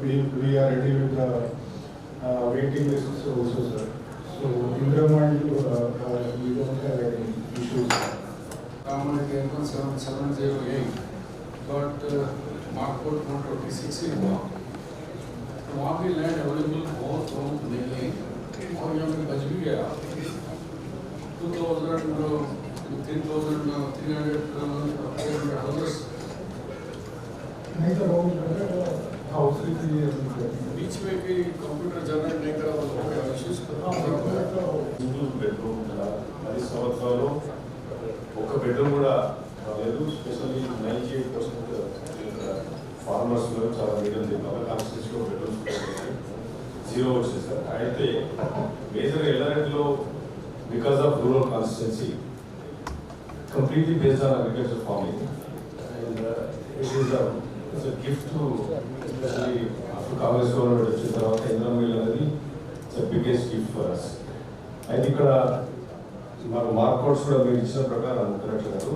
we are ready with the waiting lists also sir. So in the mind we don't have any issues. Community 708 got mark code 126 in law. वहाँ भी land available बहुत नहीं है और यहाँ पे बच भी गया 2,300 houses नहीं तो हाउस की बीच में भी कंप्यूटर जनरेट नहीं करा वो इश्यूज సింగిల్ బెడ్రూమ్ 10 సంవత్సరాలు ఒక బెడ్రూమ్ కూడా లేదు. స్పెషల్లీ 98% ఫార్మర్స్ లో చాలా మీడియం పబ్లిక్ కాన్స్టిట్యూన్సీలో బెడ్రూమ్స్ జీరో వచ్చేది సార్. అయితే మేజర్ ఎల్ఆర్ఎట్లో because of rural constituency completely based on agriculture farming and it is gift to especially after Congress government వచ్చిన తర్వాత ఇందిరా మిల్ అనేది బిగ్గెస్ట్ గిఫ్ట్ ఫర్ అస్. అయితే ఇక్కడ మాకు మార్కౌట్స్ కూడా మీరు ఇచ్చిన ప్రకారం కరెక్ట్ గారు.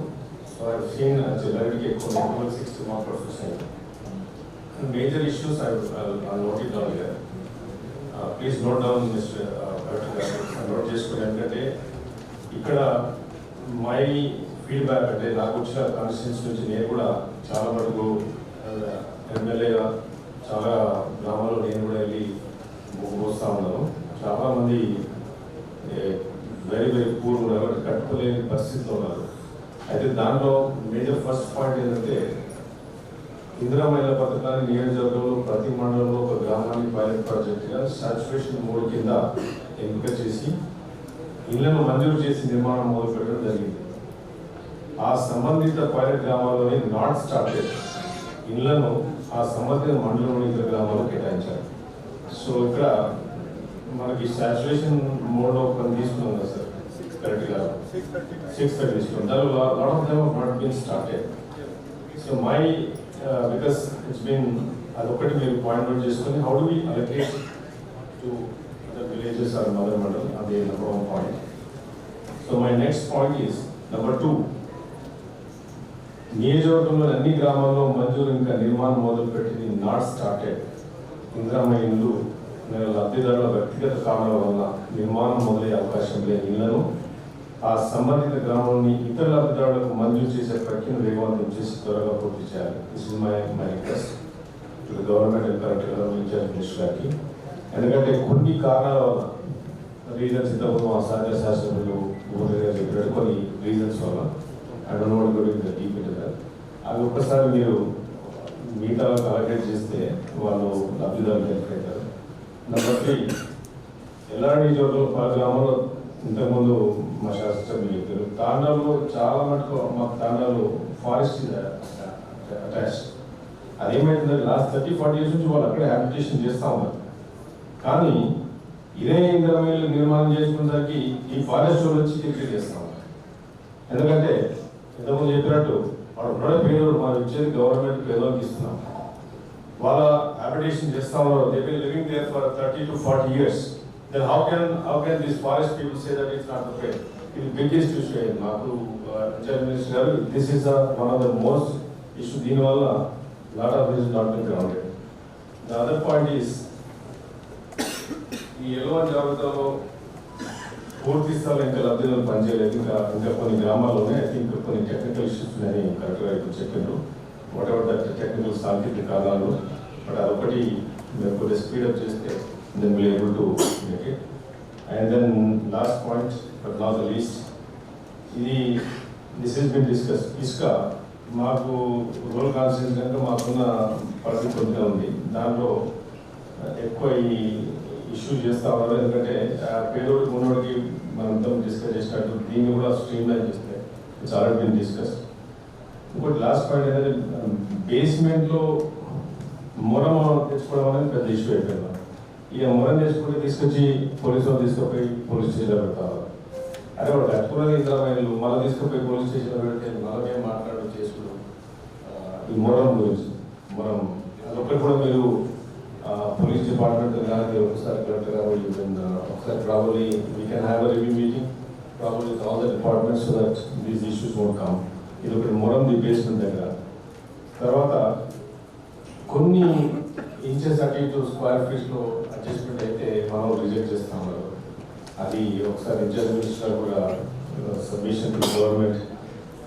సో ఐ సీన్ చెల్లారికి ఎక్కువ 60 మార్కౌట్స్ వస్తాయి. Major issues I note it down here. Please note down mister correct గారు నోట్ చేసుకోండి. ఎందుకంటే ఇక్కడ మై ఫీడ్బ్యాక్ అంటే నాకు వచ్చిన కాన్స్టిట్యూన్స్ నుంచి నేను కూడా చాలా మటుకు ఎమ్మెల్యేగా చాలా గ్రామాల్లో నేను కూడా వెళ్ళి వస్తూ ఉన్నాను. చాలామంది వెరీ వెరీ పూర్ ఉన్నారు, కట్టుకోలేని పరిస్థితిలో ఉన్నారు. అయితే దాంట్లో మేజర్ ఫస్ట్ పాయింట్ ఏంటంటే ఇందిరా మహిళా పథకాన్ని నియోజకవర్గంలో ప్రతి మండలంలో ఒక గ్రామాన్ని పైలట్ ప్రాజెక్టుగా సాచురేషన్ మోడ్ కింద ఎంపిక చేసి ఇళ్లను మంజూరు చేసి నిర్మాణం మొదలుపెట్టడం జరిగింది. ఆ సంబంధిత పైలట్ గ్రామాల్లోనే నాట్ స్టార్టెడ్ ఇళ్లను ఆ సంబంధిత మండలంలోని ఇతర గ్రామాల్లో కేటాయించారు. సో ఇక్కడ మనకి సాచురేషన్ మోడ్లో కొన్ని తీసుకున్నాం కదా సార్, కరెక్ట్గా 630 తీసుకున్నాం. దానిలో lot of them have not been started. So my because it's been అదొకటి మీరు పాయింట్ అవుట్ చేసుకొని how do we allocate to the villages or mother model are the number one point. So my next point is number 2. నియోజకవర్గంలో అన్ని గ్రామాల్లో మంజూరు ఇంకా నిర్మాణం మొదలుపెట్టింది నాట్ స్టార్టెడ్ ఇందిరామ ఇల్లు లబ్ధిదారుల వ్యక్తిగత కారణాల వల్ల నిర్మాణం మొదలయ్యే అవకాశం లేని ఇళ్లను ఆ సంబంధిత గ్రామంలోని ఇతర లబ్ధిదారులకు మంజూరు చేసే ప్రక్రియను వేగవంతం చేసి త్వరగా పూర్తి చేయాలి. This is my request to the government and కరెక్ట్గా ఇన్ఛార్జ్ మినిస్టర్ గారికి. ఎందుకంటే కొన్ని కారణాల వల్ల రీజన్స్ ఇంతకుముందు మా సహజ శాస్త్రజ్ఞులు చెప్పినట్టు కొన్ని రీజన్స్ వల్ల అవి ఒక్కసారి మీరు మిగతా అలకేట్ చేస్తే వాళ్ళు లబ్ధిదారులు అవుతారు. నెంబర్ 3, ఎల్లారెడ్డి నియోజకవర్గంలో పలు గ్రామంలో ఇంతకుముందు మా శాస్త్రజ్ఞులు చెప్పారు తాండాల్లో చాలా మటుకు మాకు తాండాలు ఫారెస్ట్ అటాచ్. అదేమైతుందంటే లాస్ట్ 30-40 years నుంచి వాళ్ళు అక్కడే హ్యాబిటేషన్ చేస్తూ ఉన్నారు. కానీ ఇదే ఇంద్రమేలు నిర్మాణం చేసుకునేసరికి ఈ ఫారెస్ట్ వాళ్ళు వచ్చి క్రియేట్ చేస్తాం. ఎందుకంటే ఇంతకుముందు చెప్పినట్టు వాడు ఉన్నడే పేదోడు మనం ఇచ్చేది గవర్నమెంట్ పేదోళ్ళకి ఇస్తున్నాం. వాళ్ళ హ్యాబిటేషన్ చేస్తా ఉన్నారు. They been living there for 30 to 40 years. Then how can these forest people say that it's not the fair? It is biggest issue. మాకు ఇన్ఛార్జ్ మినిస్టర్ గారు this is one of the most issue. దీనివల్ల lot of this not been grounded. The other point is ఈ L one జాబితాలో పూర్తి స్థాయిలో ఇంకా లబ్ధిదారులు పనిచేయలేదు. ఇంకా కొన్ని గ్రామాల్లోనే ఐ థింక్ కొన్ని టెక్నికల్ ఇష్యూస్ ఉన్నాయని కరెక్ట్గా ఇప్పుడు చెప్పారు. వాట్ ఎవర్ దట్ టెక్నికల్ సాంకేతిక కారణాలు, బట్ అదొకటి మీరు కొద్దిగా స్పీడప్ చేస్తే then will able to make it. And then last point but not the least, this has been discuss. ఇసుక మాకు రూరల్ కాన్స్టిట్యూన్సీ కనుక మాకున్న పరిస్థితి కొద్దిగా ఉంది. దాంట్లో ఎక్కువ ఈ ఇష్యూ చేస్తూ ఉన్నారు. ఎందుకంటే పేదోడికి ఉన్నోడికి మనం డిస్కస్ చేసినట్టు దీన్ని కూడా స్ట్రీమ్ లైన్ చేస్తే ఇట్స్ ఆల్రెడీ బీన్ డిస్కస్. ఇంకోటి లాస్ట్ పాయింట్ ఏంటంటే బేస్మెంట్లో మొరం తెచ్చుకోవడం అనేది పెద్ద ఇష్యూ అయిపోయింది. ఇక మొరం తెచ్చుకుంటే తీసుకొచ్చి పోలీసు వాళ్ళు తీసుకుపోయి పోలీస్ స్టేషన్లో పెడతారు. అదే వాడు కట్టుకున్నది ఇంద్రమైలు మళ్ళీ తీసుకుపోయి పోలీస్ స్టేషన్లో పెడితే మనమేం మాట్లాడడం చేసుకున్నాం ఈ మొరం గురించి. మొరం అదొక్కటి కూడా మీరు police department and ఒకసారి కలెక్టర్ గారు ఒకసారి probably we can have a review meeting probably with all the departments so that these issues won't come. ఇది ఒకటి మొరం ది బేస్మెంట్ దగ్గర. తర్వాత కొన్ని ఇంచెస్ అటు ఇటు స్క్వేర్ ఫీట్స్లో అడ్జస్ట్మెంట్ అయితే మనం రిజెక్ట్ చేస్తాం కదా. అది ఒకసారి ఇన్ఛార్జ్ మినిస్టర్ కూడా సబ్మిషన్ టు గవర్నమెంట్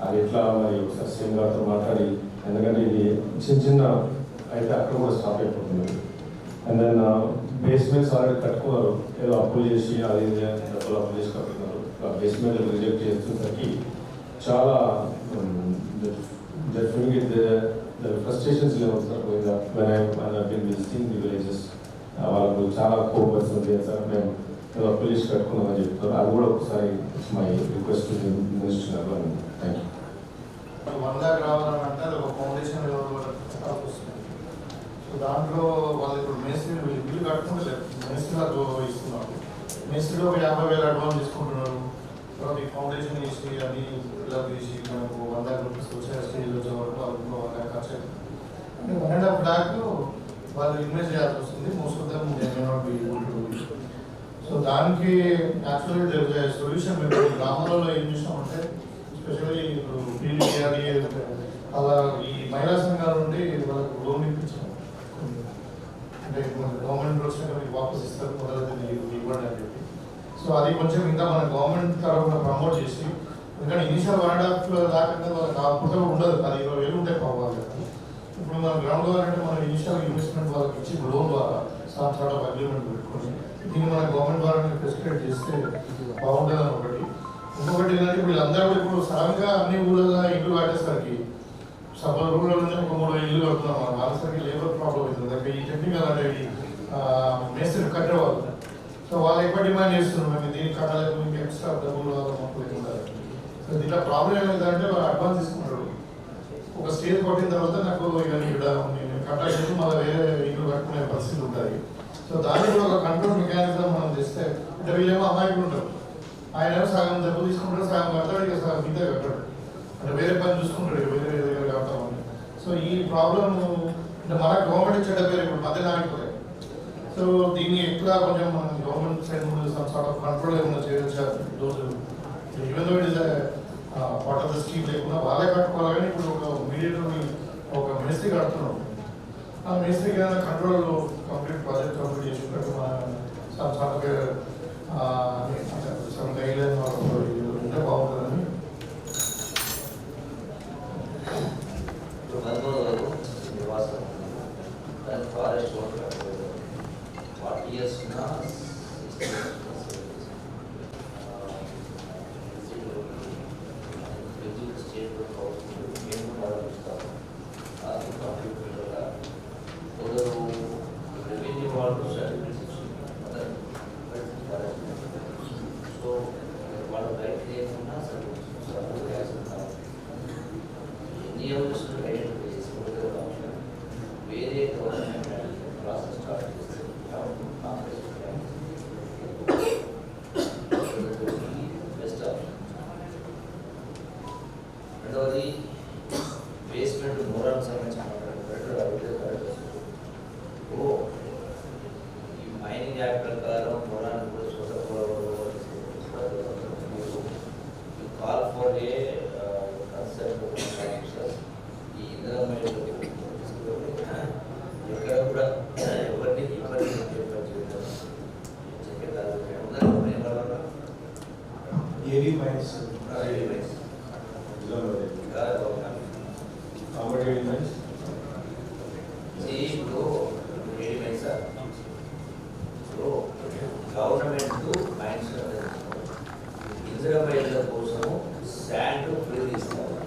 అది ఎట్లా మరి ఒకసారి సీఎం గారితో మాట్లాడి, ఎందుకంటే ఇది చిన్న చిన్న అయితే అక్కడ కూడా స్టాప్ అయిపోతుంది. అండ్ దెన్ బేస్మెంట్స్ ఆల్రెడీ కట్టుకున్నారు, ఏదో అప్పులు చేసి అది డబ్బులు అప్పులు చేసి కట్టుకున్నారు. బేస్మెంట్ రిజెక్ట్ చేసేసరికి చాలా ఫ్రస్ట్రేషన్స్ లేవు సార్. విజిటింగ్ ది విలేజెస్ వాళ్ళకు చాలా కోపర్స్ ఉంది సార్, మేము ఏదో అప్పులు చేసి కట్టుకున్నామని చెప్తారు. అది కూడా ఒకసారి మై రిక్వెస్ట్ మినిస్టర్ గారు. Thank you. 1 lakh రావాలంటే అది ఒక ఫౌండేషన్ వస్తుంది. సో దాంట్లో వాళ్ళు ఇప్పుడు మేస్త్రి ఇల్లు కట్టుకుంటే మేస్త్రిలకు ఇస్తున్నారు. మేస్త్రిలో ఒక 50,000 అడ్వాన్స్ తీసుకుంటున్నారు. తర్వాత ఈ ఫౌండేషన్ వేసి అది ఇలా తీసి మనకు 1 lakh రూపీస్ వచ్చే స్టేజ్ వచ్చే వరకు అందులో 1 lakh ఖర్చు అవుతుంది. అంటే 1.5 lakh వాళ్ళు ఇన్వెస్ట్ చేయాల్సి వస్తుంది. Most of them they may not be able to do. So దానికి actually there is a solution. మేము గ్రామాలలో ఏం చేసామంటే ఎస్పెషల్లీ ఇప్పుడు పీడీఆర్ఏ అలా ఈ మహిళా సంఘాల నుండి వాళ్ళకు లోన్ ఇప్పించాము. అంటే గవర్నమెంట్ వచ్చినాక మీకు వాపస్ ఇస్తారు, మొదలైతే ఇవ్వండి అని చెప్పి. సో అది కొంచెం ఇంకా మన గవర్నమెంట్ తరఫున ప్రమోట్ చేసి ఎందుకంటే ఇనిషియల్ 1.5 లాక్ అంటే వాళ్ళకి అప్పుడు ఉండదు, 10-20 ఉంటాయి కావాలి. ఇప్పుడు మన గ్రౌండ్ వార్ అంటే మన ఇనిషియల్ ఇన్వెస్ట్మెంట్ వాళ్ళకి ఇచ్చి లోన్ ద్వారా సార్ట్ ఆఫ్ అగ్రిమెంట్ పెట్టుకొని దీన్ని మన గవర్నమెంట్ ద్వారా ఫెసిలిటేట్ చేస్తే బాగుంటుంది అని ఒకటి. ఇంకొకటి ఏంటంటే వీళ్ళందరూ ఇప్పుడు సడన్గా అన్ని ఊళ్ళలో ఇల్లు కట్టేసరికి సపోజ్ రూరల్ నుంచి ఒక 3 ఇల్లు కడుతున్నాం మనం, వాళ్ళసరికి లేబర్ ప్రాబ్లం అవుతుంది. అంటే ఈ టెక్నికల్ అనేవి మేస్త్రి కట్టేవాళ్ళు. సో వాళ్ళు ఎక్కువ డిమాండ్ చేస్తున్నారు, మేము దీనికి కట్టాలి, ఇంకా ఎక్స్ట్రా డబ్బులు మాకు ఉండాలి. సో దీంట్లో ప్రాబ్లం ఏమైందంటే వాళ్ళు అడ్వాన్స్ తీసుకున్నారు. ఒక స్టేజ్ కొట్టిన తర్వాత నాకు ఇక నేను కట్టాలి, మళ్ళీ వేరే ఇల్లు కట్టుకునే పరిస్థితి ఉంటుంది. సో దానికి కూడా ఒక కంట్రోల్ మెకానిజం మనం చేస్తే, అంటే వీళ్ళేమో అమాయకులు ఉంటారు, ఆయన ఏమో సగం డబ్బు తీసుకుంటాడు, సగం కడతాడు, ఇక సగం మిగతా కట్టాడు, అంటే వేరే పని చూసుకుంటాడు, వేరే వేరే దగ్గర కడతామని. సో ఈ ప్రాబ్లం అంటే మన గవర్నమెంట్ ఇచ్చే డబ్బే ఇప్పుడు మధ్యలో ఆగిపోతాయి. సో దీన్ని ఎట్లా కొంచెం మనం గవర్నమెంట్ సైడ్ నుండి సార్ట్ ఆఫ్ కంట్రోల్ ఏమైనా చేయొచ్చు. Even though it is part of the scheme లేకుండా వాళ్ళే కట్టుకోవాలి. కానీ ఇప్పుడు ఒక మీడియేటర్ ఒక మేస్త్రి కడుతున్నాం, ఆ మేస్త్రికి ఏదైనా కంట్రోల్ కంప్లీట్ ప్రాజెక్ట్ కంప్లీట్ చేసుకుంటే మన సార్ట్ సమ్ గైడ్ లైన్ ఉంటే బాగుంటుందని. Forest 40 years now. రెవెన్యూ వాళ్ళు సో వాళ్ళ రైట్ లేకుండా నియమస్ ఐడెంటిఫై చేసి వేరే గవర్నమెంట్ ప్రాసెస్ స్టార్ట్ చేస్తే బెస్ట్ ఆప్షన్. రెండవది బేస్మెంట్ మూరానికి సంబంధించిన ఈ మైనింగ్ యాక్ట్ ప్రకారం మూరానికి కూడా కాల్ ఫర్ ఏ కన్సెప్ట్ ఈ ఇంద్రమైన ఎక్కడ కూడా ఎవరిని ఇబ్బంది ఏవి మైన్స్ గవర్నమెంట్ మైన్స్ ఇందిరామైన్ల కోసము శాండ్ ఫ్రీ ఇస్తారు.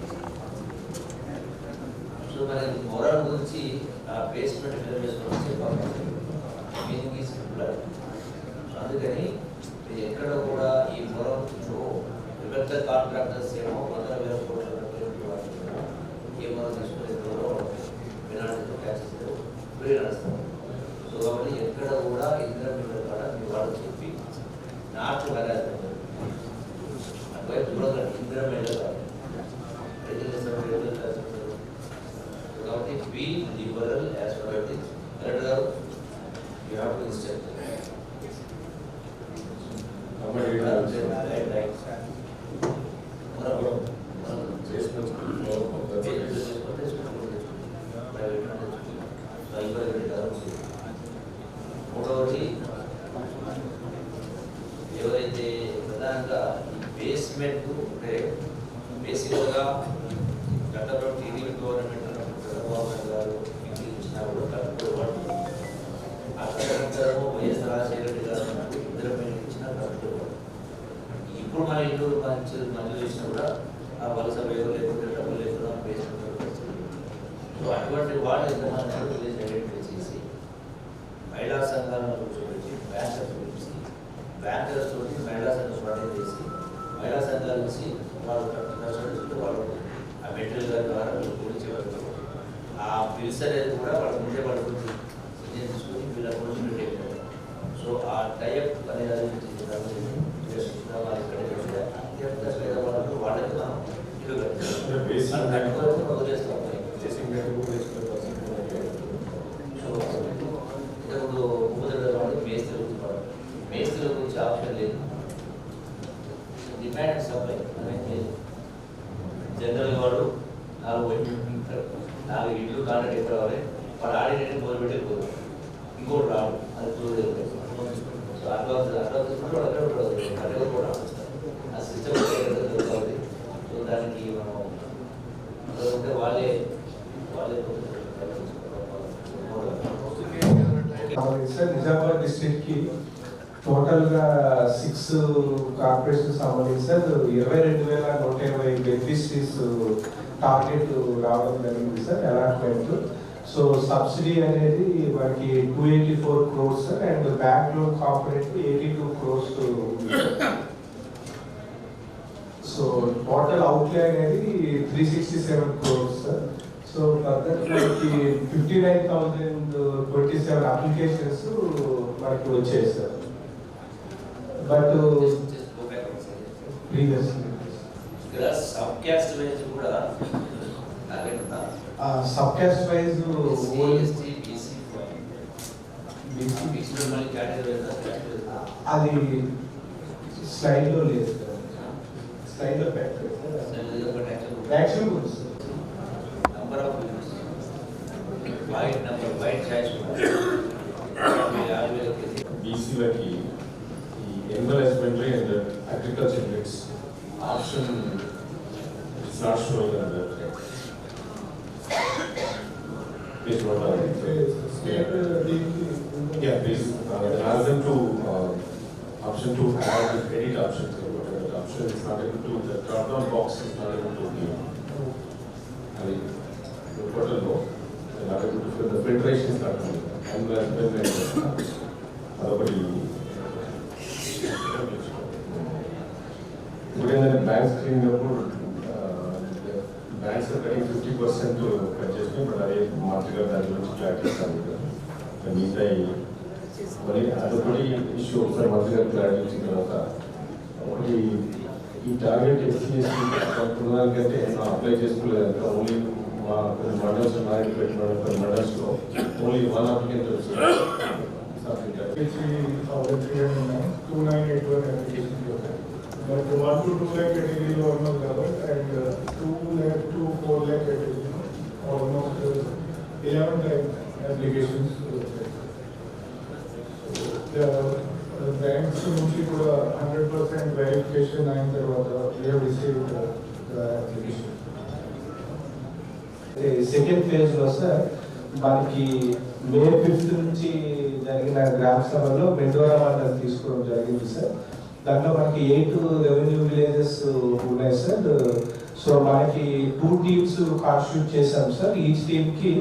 సో మనకి మొరాల్ గురించి ఆ బేస్మెంట్ వేసుకొని చెప్పాలి, మీనింగ్ ఈజ్ సింపుల్. అందుకని ఎక్కడ కూడా ఈ మొరం పెద్ద కాంట్రాక్టర్స్ ఏమో 100,000 కోట్ల ఏ మొరం తీసుకునే పెనాల్టీ ట్యాక్సెస్ ఫ్రీ నడుస్తారు. సో కాబట్టి ఎక్కడ కూడా ఇంద్రమిల్ల కూడా మీ వాళ్ళు చెప్పి నార్త్ వెళ్ళాలి, అటువైపు చూడగలరు ఇంద్రమిల్ల కాదు. కాబట్టి be liberal as far it is correct గారు, యూ హ్యావ్ టు ఇన్స్ట్రక్ట్ మూడవది ఎవరైతే ప్రధానంగా బేస్మెంట్ అంటే బేసిక్గా గతంలో టీడీపీ గవర్నమెంట్ చంద్రబాబు గారు ఇచ్చినా కూడా కరెక్ట్ అక్కడంతరము వైఎస్ రాజశేఖర రెడ్డి గారు ఇంద్రమైన ఇచ్చిన కరెక్ట్. ఇప్పుడు మన ఇల్లు మంచి చేసినా కూడా ఆ వలస వేరు లేకపోతే డబ్బులు లేకుండా బేస్మెంట్. సో అటువంటి వాళ్ళు ఎంతమంది ఐడెంటిఫై చేసి మహిళా సంఘాలను కూర్చోబెట్టి బ్యాంకర్స్ పిలిచి బ్యాంకర్స్ తోటి మహిళా సంఘం స్టార్ట్ చేసి మహిళా సంఘాలు ఇచ్చి వాళ్ళు కష్టపడి వాళ్ళు ఆ మెటీరియల్ ద్వారా గురించి ఆ బిల్స్ అనేది కూడా వాళ్ళ ముందే వాళ్ళ గురించి తీసుకొని వీళ్ళ గురించి పెట్టారు. సో ఆ టైప్ అనేది వాళ్ళకు వాళ్ళకి మనం ఇల్లు కట్టాం వదిలేస్తాం. ఇప్పుడు మేస్త్రుల గురించి ఆప్షన్ లేదు, డిమాండ్ అండ్ సప్లై అనేది జనరల్ వాడు 4 ఇల్లు కాంట్రాక్ట్ ఎక్కడ రావాలి, వాడు ఆడిన మొదలు పెట్టిపోదు, ఇంకోటి రాడు, అది చూడలేదు. సో అడ్వాన్స్ కూడా ఆ సిస్టమ్ సార్ నిజామాబాద్ డిస్ట్రిక్ట్ కి టోటల్ గా 6 కార్పొరేషన్ సంబంధించి సార్ 22,120 బెనిఫిషరీస్ టార్గెట్ రావడం జరిగింది సార్ అలాట్మెంట్. సో సబ్సిడీ అనేది మనకి 284 crores sir and bank loan component 82 crores. So total outlay అనేది 367 crores సార్. సో ఫర్దర్ మనకి 59,027 అప్లికేషన్స్ మనకి వచ్చాయి sir. But previous sub caste wise కూడా టార్గెట్ ఉందా? సబ్ క్యాస్ట్ వైజ్ అది స్లైడ్ లో లేదు సార్. స్లైడ్ లో పెట్టలేదు actual number off white choice బీసీలకి ఈ Animal husbandry and agriculture rates option it's not showing on the please note down. Yeah, please ask them to option to add edit options. That option is not able to, the drop down box is not able to be the total low. They are not able to fill the filtration is not coming. And when today the bank screen banks are cutting 50% to adjustment, but I market that much clarity. మరి అదొకటి issue ఒకసారి మంచిగా clarity ఇచ్చిన తర్వాత ఒకటి ఈ target ఎస్సీ/ఎస్టీ కొనడానికంటే apply చేసుకోలేదంటే only మా కొన్ని మండల్స్ నాయకులు పెట్టిన కొన్ని మండల్స్లో ఓన్లీ 1 అప్లికెంట్ వచ్చింది. 2981 applications but 1 to 2 lakh category almost covered and 2 lakh to 4 lakh category almost 11 lakh applications. The banks mostly put 100% verification and we have received the application. Second phase లో sir మనకి May 5th నుంచి జరిగిన గ్రామ సభలో మెండోరా మండలం తీసుకోవడం జరిగింది sir. దాంట్లో మనకి 8 రెవెన్యూ విలేజెస్ ఉన్నాయి సార్. సో మనకి 2 teams కాన్స్టిట్యూట్ చేశాం సార్. ఈచ్ టీమ్కి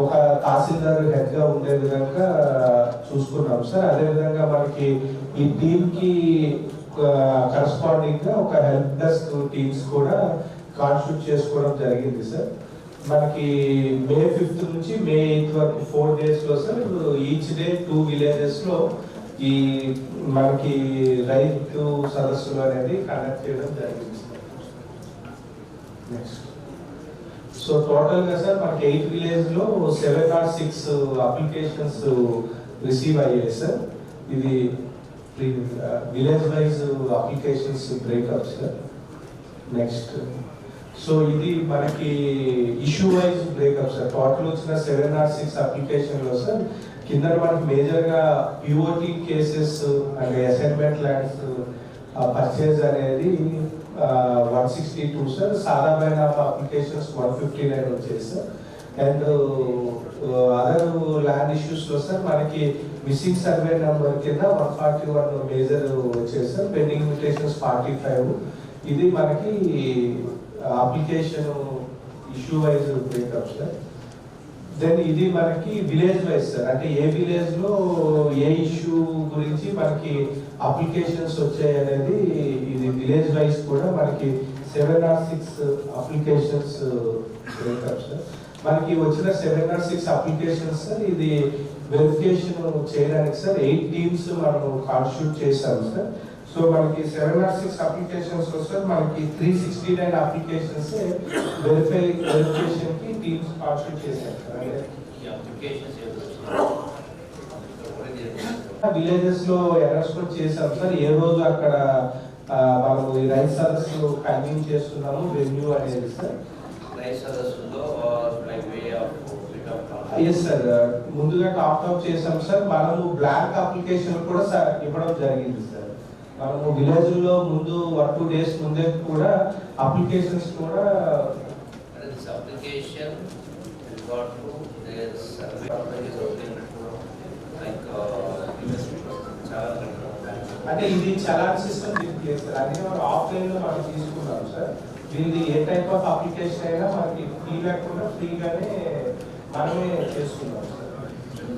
ఒక తహసీల్దార్ హెడ్ గా ఉండే విధంగా చూసుకున్నాం సార్. అదేవిధంగా మనకి ఈ టీమ్కి కరస్పాండింగ్ గా ఒక హెల్ప్ డెస్క్ టీమ్స్ కూడా కాన్స్టిట్యూట్ చేసుకోవడం జరిగింది సార్. మనకి May 5th నుంచి May 8th వరకు 4 days లో సార్ ఈచ్ డే 2 villages లో ఈ మనకి రైతు సదస్సులు అనేది కండక్ట్ చేయడం జరిగింది సార్. నెక్స్ట్ సో టోటల్ గా సార్ మనకి 8 villages లో 706 అప్లికేషన్స్ రిసీవ్ అయ్యాయి సార్. ఇది village wise applications breakup sir. Next so ఇది మనకి issue wise breakup sir. Total వచ్చిన 706 అప్లికేషన్ లో సార్ కింద మనకి మేజర్ గా POT cases and assignment lands purchase అనేది 162 సార్. సాధారణ అప్లికేషన్స్ 159 వచ్చాయి sir. And other land issues లో సార్ మనకి మిస్సింగ్ సర్వే నెంబర్ కింద 141 మేజర్ వచ్చాయి సార్. Pending invitations 45. ఇది మనకి application issue wise breakup sir. Then ఇది మనకి విలేజ్ వైజ్ సార్. అంటే ఏ విలేజ్ లో ఏ ఇష్యూ గురించి మనకి అప్లికేషన్స్ వచ్చాయి అనేది ఇది విలేజ్ వైజ్ కూడా మనకి 706 అప్లికేషన్స్ బ్రేకప్ సార్. మనకి వచ్చిన 706 అప్లికేషన్స్ సార్ ఇది వెరిఫికేషన్ చేయడానికి సార్ 8 teams మనం కాన్స్టిట్యూట్ చేశాము సార్. సో మనకి 706 అప్లికేషన్స్ సార్ మనకి 369 అప్లికేషన్స్ వెరిఫికేషన్ కి టీమ్స్ కాన్స్టిట్యూట్ చేశారు సార్. విలేజెస్ లో అనౌన్స్మెంట్ చేశాం సార్. ఏ రోజు అక్కడ మనం ఈ రైతు సదస్సు కంటిన్యూ చేస్తున్నాము రెన్యూ అనేది సార్. ఎస్ సార్ ముందుగా టాప్ చేసాం సార్. మనము బ్లాంక్ అప్లికేషన్ కూడా సార్ ఇవ్వడం జరిగింది సార్. మనము విలేజ్ లో ముందు 1-2 days ముందే కూడా అప్లికేషన్స్ కూడా లైక్ ఇన్వెస్ట్మెంట్ చాలా అంటే ఇది చలాన్ సిస్టమ్ దీనికి లేదు సార్. అదే మనం ఆఫ్లైన్లో మనం తీసుకున్నాం సార్. దీనిది ఏ టైప్ ఆఫ్ అప్లికేషన్ అయినా మనకి ఫీ లేకుండా ఫ్రీగానే మనమే చేసుకున్నాం sir.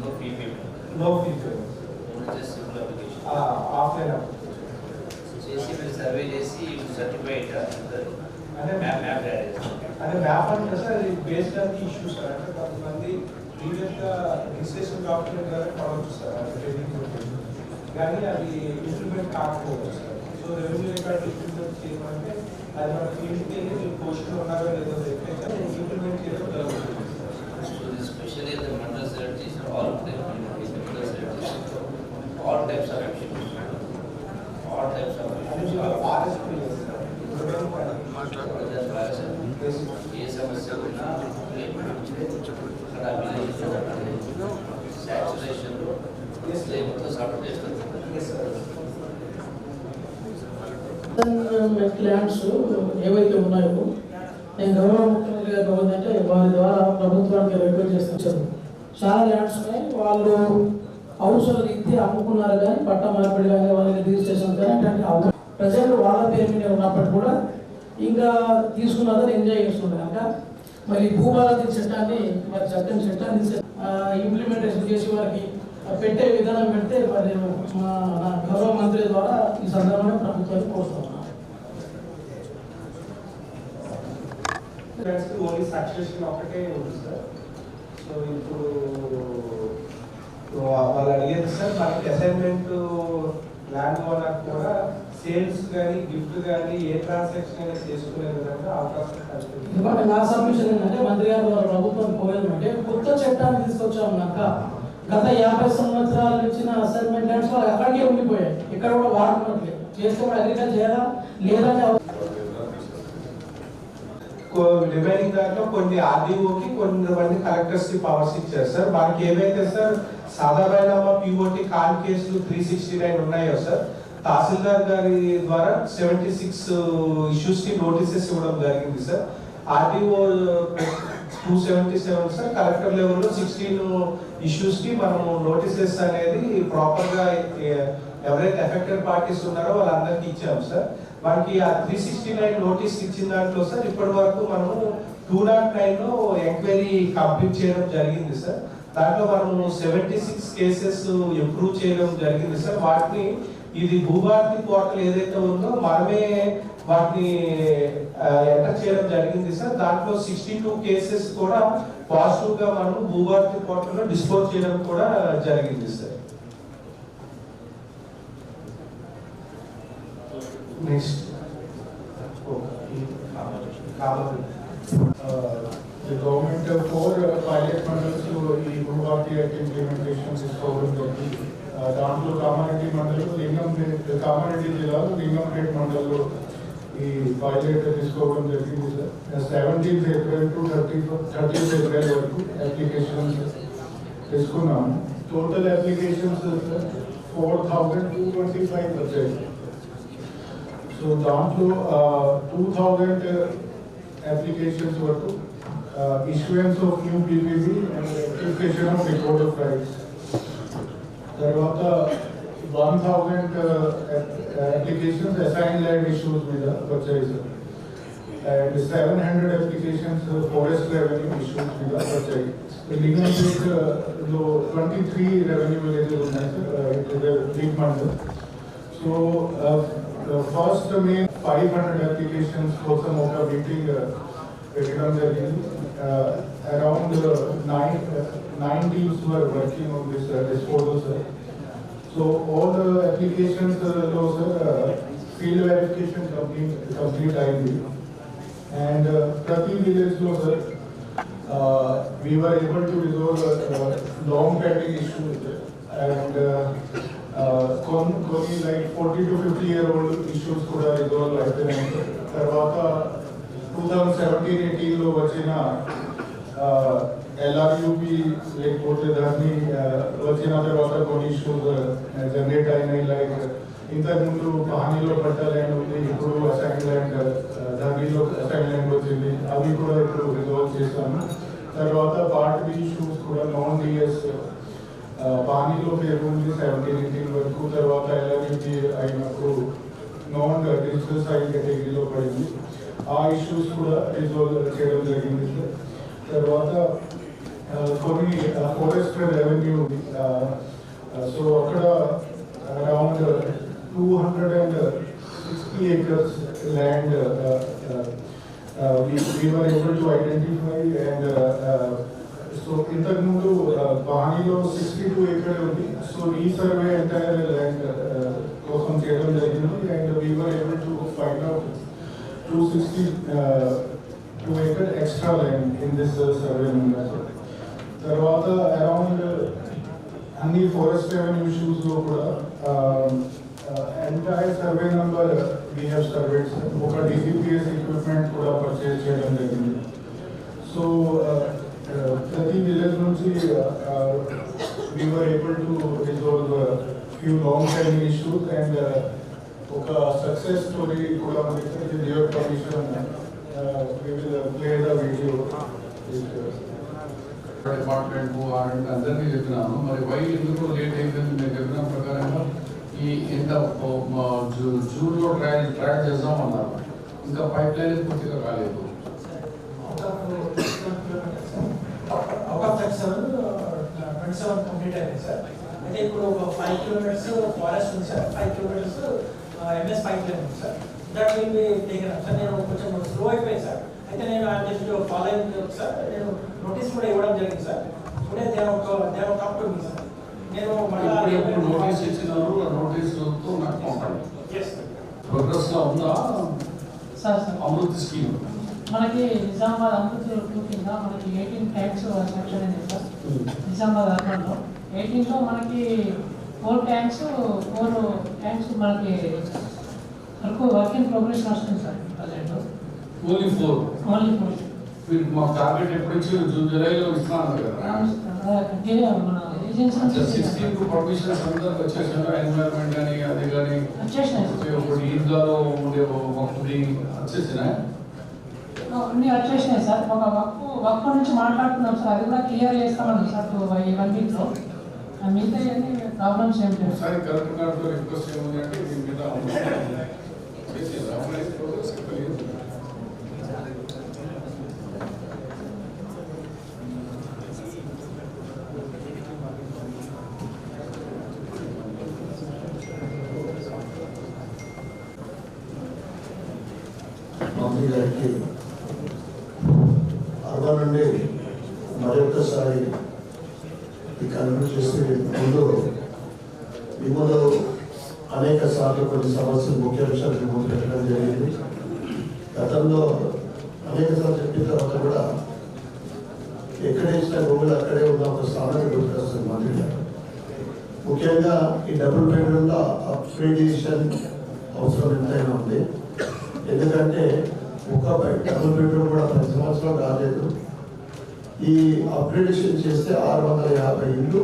No fee payment. No fee payment. Just simple application. Offline application చేసి మీరు సర్వే చేసి సర్టిఫైడ్ అంటే మ్యాప్ యాడ్ చేస్తారు. అంటే మ్యాప్ అంటే సార్ అది based on the issues sir. అంటే కొంతమంది ప్రీవియస్గా రిజిస్ట్రేషన్ డాక్యుమెంట్ ద్వారా కావచ్చు సార్, అంటే ట్రైనింగ్ కానీ అది ఇంప్లిమెంట్ కాకపోవచ్చు sir. So revenue record implement చేయమంటే అది మన ఫీల్డ్కి వెళ్ళి మీరు క్వశ్చన్ ఉన్నారో లేదో చెప్పేసి ఇంప్లిమెంట్ చేయడం జరుగుతుంది. Especially the mandal select is all types of actions. All types of ఏ సమస్య ఉన్నా సాచురేషన్ లేకపోతే సాల్వ్ చేస్తారు. ల్యాండ్స్ ఏవైతే ఉన్నాయో నేను గౌరవ ముఖ్యమంత్రి గారు అంటే వారి ద్వారా ప్రభుత్వానికి రిక్వెస్ట్ చేస్తున్నాను. చాలా ల్యాండ్స్ ఉన్నాయి, వాళ్ళు అవసరం రీత్యా అమ్ముకున్నారు కానీ పట్ట మార్పిడి కానీ వాళ్ళకి రిజిస్ట్రేషన్ కానీ అట్లాంటి ప్రజలు వాళ్ళ పేరు మీద ఉన్నప్పటికీ కూడా ఇంకా తీసుకున్నదని ఎంజాయ్ చేస్తున్నారు కనుక మరి భూభారతి చట్టాన్ని మరి చట్టాన్ని ఇంప్లిమెంటేషన్ చేసి వారికి పెట్టే విధానం పెడితే మరి మా గౌరవ మంత్రి ద్వారా ఈ సందర్భంగా ప్రభుత్వాన్ని కోరుతున్నాను. ఓన్లీ సక్సెషన్ ఒకటే ఉంది సార్. సో ఇప్పుడు వాళ్ళు అడిగేది సార్ మనకి అసైన్మెంట్ ల్యాండ్ ఓనర్ కూడా సేల్స్ కానీ గిఫ్ట్ కానీ ఏ ట్రాన్సాక్షన్ అయినా చేసుకునే విధంగా అవకాశం కలుగుతుంది. ఎందుకంటే నా సబ్మిషన్ ఏంటంటే మంత్రి గారు వారు ప్రభుత్వం పోయేదంటే కొత్త చట్టాన్ని తీసుకొచ్చామన్నాక గత 50 సంవత్సరాలు ఇచ్చిన అసైన్మెంట్ ల్యాండ్స్ వాళ్ళు అక్కడికే ఉండిపోయాయి, ఇక్కడ కూడా వాడుతున్నట్లేదు. చేస్తే కూడా అగ్రికల్చర్ చేయాలా లేదంటే రిమైనింగ్ దాంట్లో కొన్ని ఆర్డీఓకి కొంతమంది కలెక్టర్స్ కి పవర్స్ ఇచ్చారు సార్. మనకి ఏవైతే సార్ సాధారణంగా పిఓటి కాల్ కేసులు 369 ఉన్నాయో సార్, తహసీల్దార్ గారి ద్వారా 76 ఇష్యూస్ కి నోటీసెస్ ఇవ్వడం జరిగింది సార్. ఆర్డీఓ 277 సార్, కలెక్టర్ లెవెల్లో 16 ఇష్యూస్ కి మనము నోటీసెస్ అనేది ప్రాపర్ గా ఎవరైతే ఎఫెక్టెడ్ పార్టీస్ ఉన్నారో వాళ్ళందరికీ ఇచ్చాము సార్. మనకి ఆ 369 నోటీస్ ఇచ్చిన దాంట్లో సార్ ఇప్పటి వరకు మనము 209లో ఎంక్వైరీ కంప్లీట్ చేయడం జరిగింది సార్. దాంట్లో మనము 76 కేసెస్ ఇంప్రూవ్ చేయడం జరిగింది సార్. వాటిని ఇది భూభారతి పోర్టల్ ఏదైతే ఉందో మనమే వాటిని ఎంటర్ చేయడం జరిగింది సార్. దాంట్లో 62 కేసెస్ కూడా పాజిటివ్ గా మనం భూభారతి పోర్టల్లో డిస్పోజ్ చేయడం కూడా జరిగింది sir. Next the government for pilot mandals to the Bhuvati Act implementation is covered. దాంట్లో కామారెడ్డి మండలం కామారెడ్డి జిల్లాలో లింగంపేట మండలంలో ఈ పైలట్ తీసుకోవడం జరిగింది సార్. 17 ఏప్రిల్ టు 30 ఏప్రిల్ వరకు అప్లికేషన్స్ తీసుకున్నాము. టోటల్ అప్లికేషన్స్ 4,225 వచ్చాయి. సో దాంట్లో 2,000 అప్లికేషన్స్ వరకు issuance of new PPB and application of record of rights. తర్వాత 1,000 applications assigned land issues మీద వచ్చాయి sir. And 700 applications forest revenue issues మీద వచ్చాయి. లింగంపేటలో 23 రెవెన్యూ విలేజెస్ ఉన్నాయి sir. It is a big mandal. So first May 500 applications కోసం ఒక meeting పెట్టడం జరిగింది. Around 9 teams were working on this disposal, sir. So all the applications, sir, field verification complete ID, and Prati village, sir, we were able to resolve long pending issues, and కొన్ని like 40 to 50 year old issues కూడా resolve అయిపోయినాయి. తర్వాత 2017-18లో వచ్చిన LRUP లేకపోతే దాన్ని వచ్చిన తర్వాత కొన్ని ఇష్యూస్ జనరేట్ అయినాయి. లైక్ ఇంతకుముందు పహానీలో పట్ట ల్యాండ్ ఉంది, ఇప్పుడు అసైన్ ల్యాండ్ ధర్నీలో అసైన్ ల్యాండ్ వచ్చింది, అవి కూడా ఇప్పుడు రిజాల్వ్ చేశాము. తర్వాత పార్ట్ బి ఇష్యూస్ కూడా నాన్ డిఎస్ పానీలో పేరు ఉంది 17-18 వరకు. తర్వాత ఎల్ఐబిపి అయినప్పుడు నాన్ డిజిటల్ సైడ్ కేటగిరీలో పడింది. ఆ ఇష్యూస్ కూడా రిజాల్వ్ చేయడం జరిగింది. తర్వాత కొన్ని ఫారెస్ట్ రెవెన్యూ ఉంది. సో అక్కడ around 260 acres land we were able to identify, and so ఇంతకు ముందు బాణీలో 62 acres ఉంది. సో రీసర్వే ఎంటైర్ ల్యాండ్ కోసం చేయడం జరిగింది, and we were able to find out 262 acres extra land in this survey number. తర్వాత around అన్ని forest revenue issues లో కూడా entire survey number we have surveyed. ఒక డిజిపిఎస్ ఎక్విప్మెంట్ కూడా పర్చేజ్ చేయడం జరిగింది. సో ప్రతి విలేజ్ నుంచి we were able to resolve few long time issues, and ఒక సక్సెస్ స్టోరీ కూడా మనకి with your permission we will play the video. Department అందరినీ చెప్పినాను. మరి వై ఎందుకు లేట్ అయిందని నేను చెప్పిన ప్రకారంగా ఈ ఎంత జూన్లో ట్రయల్ చేద్దామన్నారు. ఇంకా పైప్ లైన్ పూర్తిగా కాలేదు. అవుట్ ఆఫ్ 27 కంప్లీట్ అయింది సార్. అయితే ఇప్పుడు ఒక 5 kilometers ఫారెస్ట్ ఉంది sir, 5 kilometers MS pipeline ఉంది sir. That will be taken up sir. నేను కొంచెం స్లో అయిపోయింది సార్. అయితే నేను జస్ట్ ఫాలోయింగ్ సార్ నేను నోటీస్ కూడా ఇవ్వడం జరిగింది సార్. ఇప్పుడే దేవ కప్ ఉంది సార్. నేను నోటీస్ ఇచ్చినారు. నోటీస్తో నాకు పంపండి. ప్రోగ్రెస్లో ఉందా సార్? అమృత్ స్కీమ్ మనకి నిజామాబాద్ అమృత్ 2 కింద మనకి 18 ట్యాంక్స్ సెక్షన్ అయింది సార్. నిజామాబాద్ అర్బన్లో 18లో మనకి 4 ట్యాంక్స్ మనకి వర్క్ ఇన్ ప్రోగ్రెస్ వస్తుంది సార్. Present only 4. మీరు మా టార్గెట్ ఎప్పుడు ఇచ్చి జూన్ జూలైలో ఇస్తున్నాను కదా. మన ఏజెన్సీ 16 పర్మిషన్స్ అందరూ వచ్చేసాను. ఎన్వైరన్మెంట్ కానీ అది కానీ ఇప్పుడు ఈద్గాలో ఉండే ఒకటి వచ్చేసినాయి. అన్నీ వచ్చేసినాయి సార్. ఒక వర్క్ నుంచి మాట్లాడుతున్నాం సార్. అది కూడా క్లియర్ చేస్తామని సార్ 1 weekలో. మిగతా అన్ని ప్రాబ్లమ్స్ ఏం లేవు. ఒకసారి కలెక్టర్ గారితో రిక్వెస్ట్ ఏముంది అంటే దీని మీద మంత్రి గారికి అర్బన్ నుండి మరొకసారి ఈ కన్వర్ట్ చేసే ముందు మిమ్మల్ని అనేక సార్లు కొన్ని సమస్యలు ముఖ్య విషయాలు ముందు పెట్టడం జరిగింది. గతంలో అనేక సార్లు చెప్పిన తర్వాత కూడా ఎక్కడ ఇచ్చిన గూగుల్ అక్కడే ఉన్న ఒక సామెత గుర్తొస్తుంది మంత్రి గారు. ముఖ్యంగా ఈ డబుల్ బెడ్రూమ్లో అప్గ్రేడేషన్ అవసరం ఎంతైనా ఉంది. ఎందుకంటే ఒక డబుల్ బెడ్రూమ్ కూడా 10 సంవత్సరాలు కాలేదు. ఈ అప్గ్రేడేషన్ చేస్తే 650 ఇళ్ళు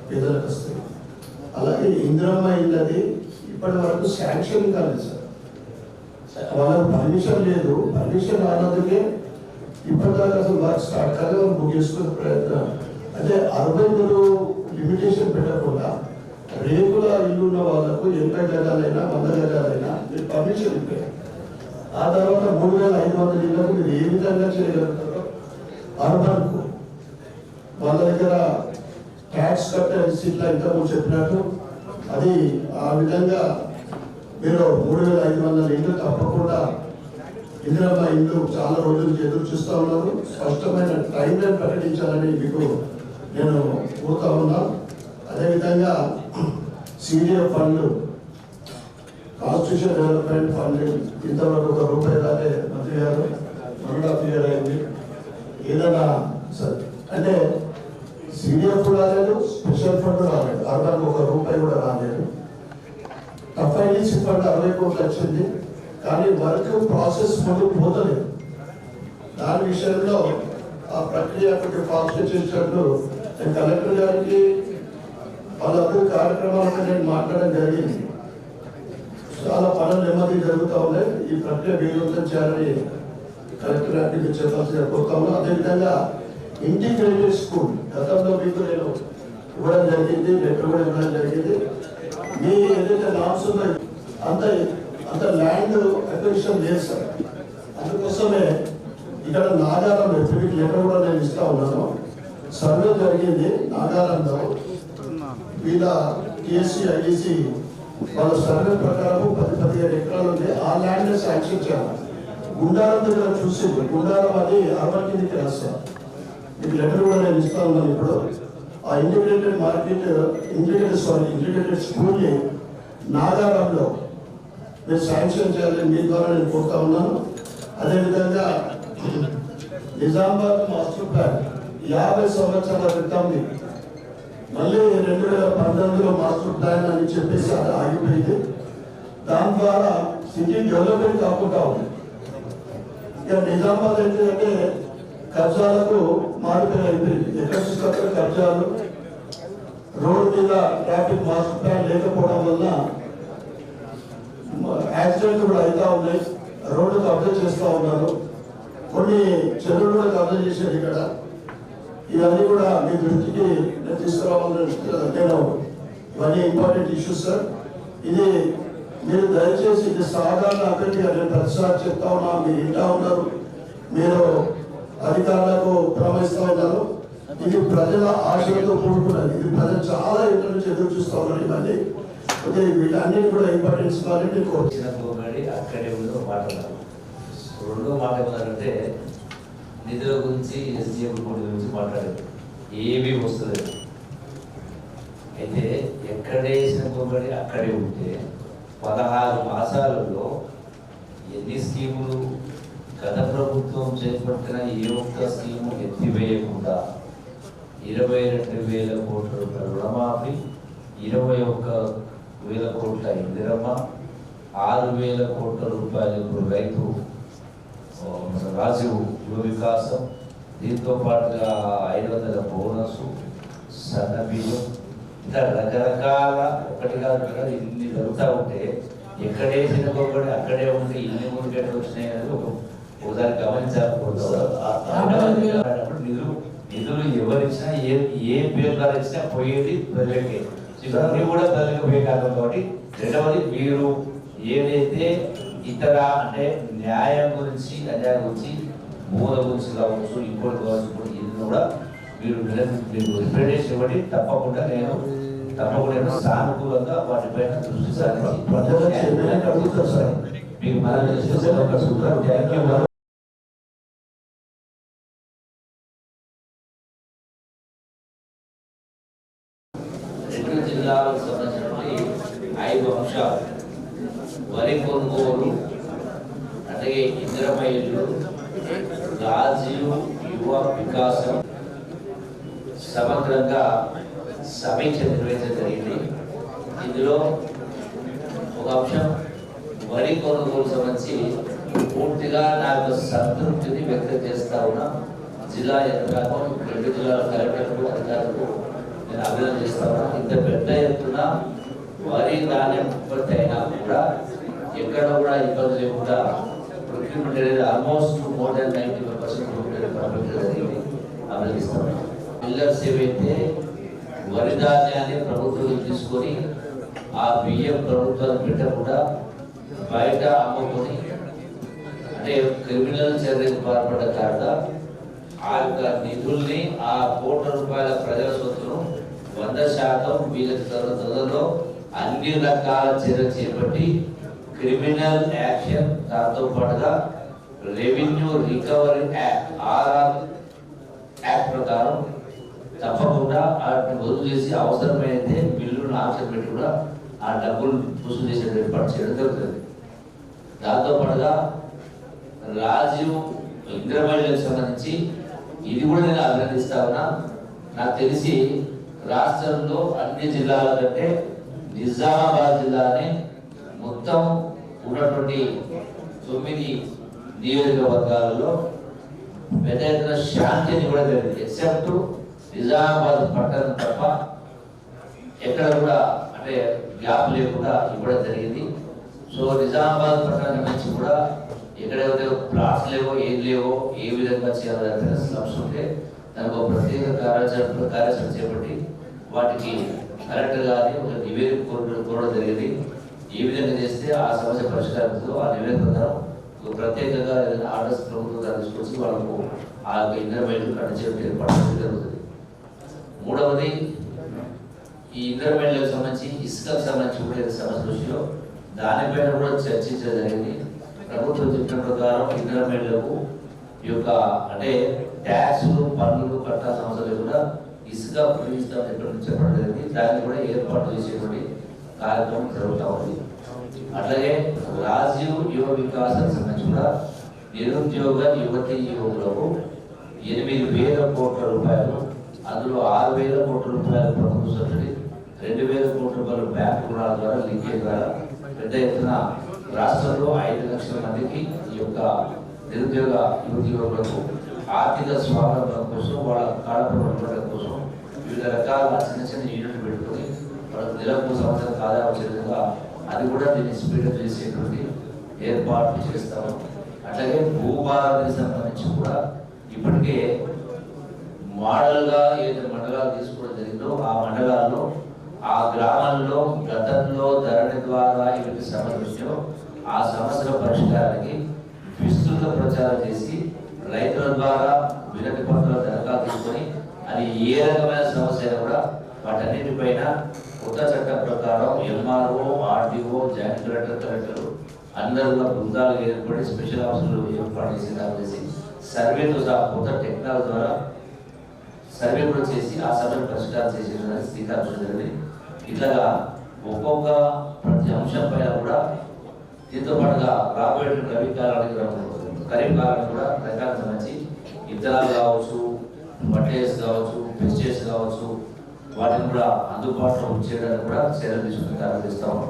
పేదలకు వస్తాయి. అలాగే ఇందిరమ్మ ఇల్లు అది ఇప్పటి వరకు శాంక్షన్ కాలేదు సార్. వాళ్ళకి పర్మిషన్ లేదు. పర్మిషన్ రానందుకే ఇప్పటిదాకా అసలు వర్క్ స్టార్ట్ కాలేదు. వాళ్ళు బుక్ చేసుకునే ప్రయత్నం అంటే 60 లిమిటేషన్ పెట్టకుండా రేకుల ఇల్లు ఉన్న వాళ్ళకు 80 గజాలైనా 100 గజాలైనా మీరు పర్మిషన్ ఇవ్వాలి. ఆ తర్వాత 3500 ఇళ్లకు మీరు ఏ విధంగా చేయగలుగుతారో అర్బన్కు వాళ్ళ దగ్గర ట్యాక్స్ కట్టే సీట్ల ఇంతకు చెప్పినట్టు అది ఆ విధంగా మీరు 3500 ఇళ్ళు తప్పకుండా ఇందిరమ్మ ఇల్లు చాలా రోజుల నుంచి ఎదురు చూస్తూ ఉన్నారు. స్పష్టమైన టైం లైన్ ప్రకటించాలని మీకు నేను కోరుతా ఉన్నా. అదేవిధంగా సిడిఎఫ్ ఫండ్లు కాన్స్టిట్యూషన్ డెవలప్మెంట్ ఫండ్ ఇంతవరకు ₹1 దాటే మంత్రి గారు 1.5 year అయింది. ఏదైనా సార్ అంటే సిడిఎఫ్ రాలేదు, స్పెషల్ ఫండ్ రాలేదు, అర్బన్ ₹1 కూడా రాలేదు. ఎఫ్ఐడిసి ఫండ్ 60 కోట్లు వచ్చింది, కానీ వర్క్ ప్రాసెస్ ముందుకు పోతలేదు. దాని విషయంలో ఆ ప్రక్రియ కొంచెం ఫాస్ట్ చేసినట్టు నేను కలెక్టర్ గారికి వాళ్ళందరూ కార్యక్రమాలకు నేను మాట్లాడడం జరిగింది. చాలా పనులు నెమ్మది జరుగుతూ ఉన్నాయి. ఈ ప్రక్రియ వేగవంతం చేయాలని కలెక్టర్ గారికి చెప్పాల్సిన కోరుతా ఉన్నాం. అదేవిధంగా ఇంటిగ్రేటెడ్ స్కూల్ గతంలో మీకు నేను ఇవ్వడం జరిగింది, లెటర్ కూడా ఇవ్వడం జరిగింది. మీ ఏదైతే నామ్స్ ఉన్నాయో అంత ల్యాండ్ అక్విజిషన్ లేదు సార్. అందుకోసమే ఇక్కడ నాగారంలో మీకు లెటర్ కూడా నేను ఇస్తా ఉన్నాను. సర్వే జరిగింది నాగారంలో, వీళ్ళ టీఎస్సీ ఐఈసీ వాళ్ళ సర్వే ప్రకారం 10-15 ఎకరాలు ఉంది. ఆ ల్యాండ్ శాంక్షన్ చేయాలి. గుండారం దగ్గర చూసి, గుండారం అది అర్బన్ కిందకి రాస్తారు. మీకు లెటర్ కూడా నేను ఇస్తా ఉన్నాను. ఇప్పుడు ఆ ఇంటిగ్రేటెడ్ స్కూల్ని నాగారంలో మీరు శాంక్షన్ చేయాలని మీ ద్వారా నేను కోరుతా ఉన్నాను. అదేవిధంగా నిజామాబాద్ మాస్టర్ ప్లాన్ 50 సంవత్సరాల క్రితం మళ్ళీ 2019లో మాస్టర్ ప్లాన్ అని చెప్పేసి అది ఆగిపోయింది. దాని ద్వారా సిటీ డెవలప్మెంట్ కాకుండా ఉంది. ఇక నిజామాబాద్ ఏంటంటే కబ్జాలకు మారుపేరు అయిపోయింది. ఎక్కడ చూస్తే అక్కడ కబ్జాలు, రోడ్డు మీద ట్రాఫిక్ మాస్టర్ ప్లాన్ లేకపోవడం వల్ల యాక్సిడెంట్లు కూడా అవుతా ఉన్నాయి. రోడ్డు కబ్జా చేస్తూ ఉన్నారు. కొన్ని చెరువులు కూడా కబ్జా చేశారు ఇక్కడ. ఇవన్నీ కూడా మీ దృష్టికి నేను తీసుకురావాలని నేను ఇవన్నీ ఇంపార్టెంట్ ఇష్యూస్ సార్. ఇది మీరు దయచేసి ఇది సాధారణ అభ్యర్థిగా నేను ప్రతిసారి చెప్తా ఉన్నా. మీరు ఇంటా ఉన్నారు, మీరు అధికారులకు ప్రవహిస్తూ ఉన్నారు. ఇది ప్రజల ఆశలతో కూడుకున్నది. ఇది ప్రజలు చాలా ఇంటర్ నుంచి ఎదురు చూస్తూ ఉన్నారు. ఇవన్నీ వీటన్నిటి కూడా ఇంపార్టెన్స్ ఇవ్వాలని కోరుకోండి. అక్కడే ఉందో మాట్లాడాలి. రెండో మాట ఏమన్నారంటే నిధుల గురించి, ఎస్డిఎం గురించి మాట్లాడారు. ఏమీ వస్తలేదు. అయితే ఎక్కడేసిన కోబడి అక్కడే ఉంటే 16 మాసాలలో ఎన్ని స్కీములు గత ప్రభుత్వం చేపట్టిన ఏ ఒక్క స్కీము ఎత్తివేయకుండా 22,000 కోట్ల రూపాయల రుణమాఫీ, 21,000 కోట్ల ఇందిరమ్మ, 6,000 కోట్ల రూపాయలు రైతు రాజీవ్ యువ వికాసం, దీంతో పాటుగా 500 బోనస్, సన్న బియ్యం, ఇంకా రకరకాల ఒకటి కాదు ఇన్ని జరుగుతూ ఉంటే ఎక్కడేసిన కోబడి అక్కడే ఉంటే ఇన్ని ముందుకెట్లు వచ్చినాయి అనేది ఒకసారి గమనించాలనుకుంటున్నారు. నిధులు ఎవరిచ్చినా ఏ పేరు ద్వారా ఇచ్చినా పోయేది ప్రజలకే, ఇవన్నీ కూడా ప్రజలకు పోయే కాదు. కాబట్టి రెండవది మీరు ఏదైతే ఇతర అంటే న్యాయం గురించి, అన్యాయం గురించి, మూల గురించి కావచ్చు, ఇంకోటి కావచ్చు, ఇది కూడా మీరు రిప్రజెంటేషన్ ఇవ్వండి. తప్పకుండా నేను సానుకూలంగా వాటిపైన దృష్టి సారించి మీకు మనం థ్యాంక్ యూ. రెండు జిల్లాలకు సంబంధించినటువంటి 5 అంశాలు: వరి కొనుగోలు, అలాగే ఇందిరమ్మ ఇల్లు, రాజీవ్ యువ వికాసం సమగ్రంగా సమీక్ష నిర్వహించడం జరిగింది. ఇందులో ఒక అంశం వరి కొనుగోలు సంబంధించి పూర్తిగా నాకు సంతృప్తిని వ్యక్తం చేస్తా ఉన్నా. జిల్లా యంత్రాంగం, 2 జిల్లాల కలెక్టర్లకు, అధికారులకు నేను అభినందన చేస్తా ఉన్నా. ఇంత పెద్ద ఎత్తున వరి ధాన్యం ఉత్పత్తి అయినా కూడా ఎక్కడ కూడా ఇబ్బంది లేకుండా ప్రొక్యూర్మెంట్ అనేది ఆల్మోస్ట్ మోర్ దాన్ 95% జరిగింది. అభినందిస్తాం. మిల్లర్స్ ఏవైతే వరి ధాన్యాన్ని ప్రభుత్వం తీసుకొని ఆ బియ్యం ప్రభుత్వాలు పెట్టకుండా బయట అమ్ముకొని అంటే క్రిమినల్ చర్యకు పాల్పడ్డ కారణంగా ఆ యొక్క నిధుల్ని, ఆ కోట్ల రూపాయల ప్రజల సొత్తును 100% వీళ్ళకి తొందరలో అన్ని రకాల చర్యలు చేపట్టి క్రిమినల్ యాక్షన్, దాంతో పాటుగా revenue recovery act RR act ప్రకారం తప్పకుండా వాటిని వదులు చేసి అవసరమైతే బిల్లును ఆప్షన్ పెట్టి కూడా ఆ డబ్బులు వసూలు చేసే ఏర్పాటు చేయడం జరుగుతుంది. దాంతో పాటుగా రాజీవ్ ఇంద్రమహిళలకు సంబంధించి ఇది కూడా నేను అభినందిస్తా ఉన్నా. నాకు తెలిసి రాష్ట్రంలో అన్ని జిల్లాల కంటే నిజామాబాద్ జిల్లాని మొత్తం ఉన్నటువంటి 9 నియోజకవర్గాలలో పెద్ద ఎత్తున శాంతిని కూడా జరిగింది. ఎక్సెప్ట్ నిజామాబాద్ పట్టణం తప్ప ఎక్కడ కూడా అంటే గ్యాప్ లేకుండా ఇవ్వడం జరిగింది. సో నిజామాబాద్ పట్టణం నుంచి కూడా ఎక్కడైతే ప్లాట్స్ లేవో, ఏం లేవో, ఏ విధంగా చేయాలని స్లమ్స్ ఉంటే దానికి ఒక ప్రత్యేక కార్యాచరణ చేపట్టి వాటికి కలెక్టర్ గారిని ఒక నివేదిక కోరడం జరిగింది. ఏ విధంగా చేస్తే ఆ సమస్య పరిష్కారంతో ఆ నివేదిక ప్రకారం ప్రత్యేకంగా ఆర్డర్స్ ప్రభుత్వం తీసుకొచ్చి వాళ్ళకు ఆ యొక్క ఇంటర్మీడియట్ కట్టించడం ఏర్పాటు జరుగుతుంది. మూడవది ఈ ఇంటర్మీడియట్లకు సంబంధించి ఇసుకకు సంబంధించి కూడా సమస్య విషయంలో దానిపైన కూడా చర్చించడం జరిగింది. ప్రభుత్వం చెప్పిన ప్రకారం ఇంటర్మీడియట్లకు ఈ యొక్క అంటే ట్యాక్సులు పన్నులు కట్టాల్సిన అవసరం లేకుండా ఇసుక ప్రవేశిస్తామని చెప్పడం జరిగింది. దాన్ని కూడా ఏర్పాటు చేసేటువంటి కార్యక్రమం జరుగుతూ ఉంది. అట్లాగే రాజీవ్ యువ వికాసానికి సంబంధించి కూడా నిరుద్యోగ యువతి యువకులకు 8,000 కోట్ల రూపాయలు, అందులో 6,000 కోట్ల రూపాయలు ప్రభుత్వ సబ్సిడీ, 2,000 కోట్ల రూపాయలు బ్యాంకు రుణాల ద్వారా లింకేజ్ ద్వారా పెద్ద ఎత్తున రాష్ట్రంలో 5 లక్షల మందికి ఈ యొక్క నిరుద్యోగ యువతి యువకులకు ఆర్థిక స్వావలంబన కోసం వాళ్ళ కాలపరిమితుల కోసం వివిధ రకాల చిన్న చిన్న యూనిట్లు పెట్టుకొని వాళ్ళకు నెలకు సంవత్సరం ఆదాయం వచ్చే విధంగా అది కూడా దీన్ని స్పీడప్ చేసేటువంటి ఏర్పాట్లు చేస్తాము. అట్లాగే భూభారానికి సంబంధించి కూడా ఇప్పటికే మోడల్గా ఏదైతే మండలాలు తీసుకోవడం జరిగిందో ఆ మండలాల్లో ఆ గ్రామాల్లో గతంలో ధరణి ద్వారా ఏదైతే సమస్య వచ్చో ఆ సమస్యల పరిష్కారానికి విస్తృత ప్రచారం చేసి రైతుల ద్వారా వినతి పత్రాల దరఖాస్తు తీసుకొని అది ఏ రకమైన సమస్య కూడా వాటన్నిటిపైన కొత్త చట్టం ప్రకారం ఎంఆర్ఓ, ఆర్డీఓ, జాయింట్ కలెక్టర్ అందరూ బృందాలు ఏర్పడి స్పెషల్ ఆఫీసులు ఏర్పాటు చేసి సర్వేతో సహా కొత్త టెక్నాలజీ ద్వారా సర్వే కూడా చేసి ఆ సమస్యను పరిష్కారం చేసేటువంటి శ్రీకారం జరిగింది. ఇట్లాగా ఒక్కొక్క ప్రతి అంశం పైన కూడా దీంతో పాటుగా రాబోయే రబీ కాలానికి ఖరీఫ్ కాలానికి కూడా రకాలకు సంబంధించి ఇత్తనాలు కావచ్చు, మటేస్ కావచ్చు, పెస్టిసైడ్స్ కావచ్చు, వాటిని కూడా అందుబాటులో ఉంచేయడానికి కూడా చర్యలు తీసుకుని ప్రారంభిస్తాము.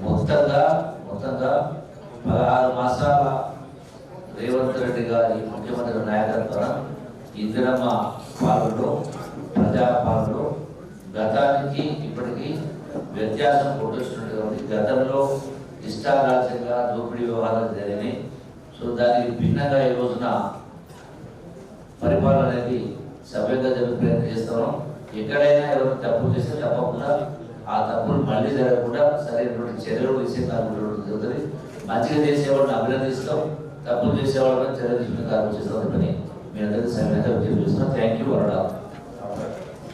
మొత్తంగా 16 మాసాల రేవంత్ రెడ్డి గారి ముఖ్యమంత్రి నాయకత్వం ఇందిరమ్మ పాలనలో ప్రజాపాలనలో గతానికి ఇప్పటికీ వ్యత్యాసం కొట్టొచ్చినట్టుగా ఉంది. గతంలో ఇష్టారాజ్యంగా దోపిడీ వ్యవహారాలు జరిగినాయి. సో దానికి భిన్నంగా ఈ రోజున పరిపాలన అనేది సవ్యంగా జరిపే ప్రయత్నం చేస్తున్నాం. ఎక్కడైనా ఎవరు తప్పులు చేస్తే తప్పకుండా ఆ తప్పులు మళ్ళీ జరగకుండా సరైనటువంటి చర్యలు తీసే కార్యక్రమం జరుగుతుంది. మంచిగా చేసేవాళ్ళని అభినందిస్తాం, తప్పులు చేసేవాళ్ళని చర్యలు తీసుకునే కార్యక్రమం చేస్తామని మీ అందరికీ సరైన చూస్తున్నాం. Thank you వరడా.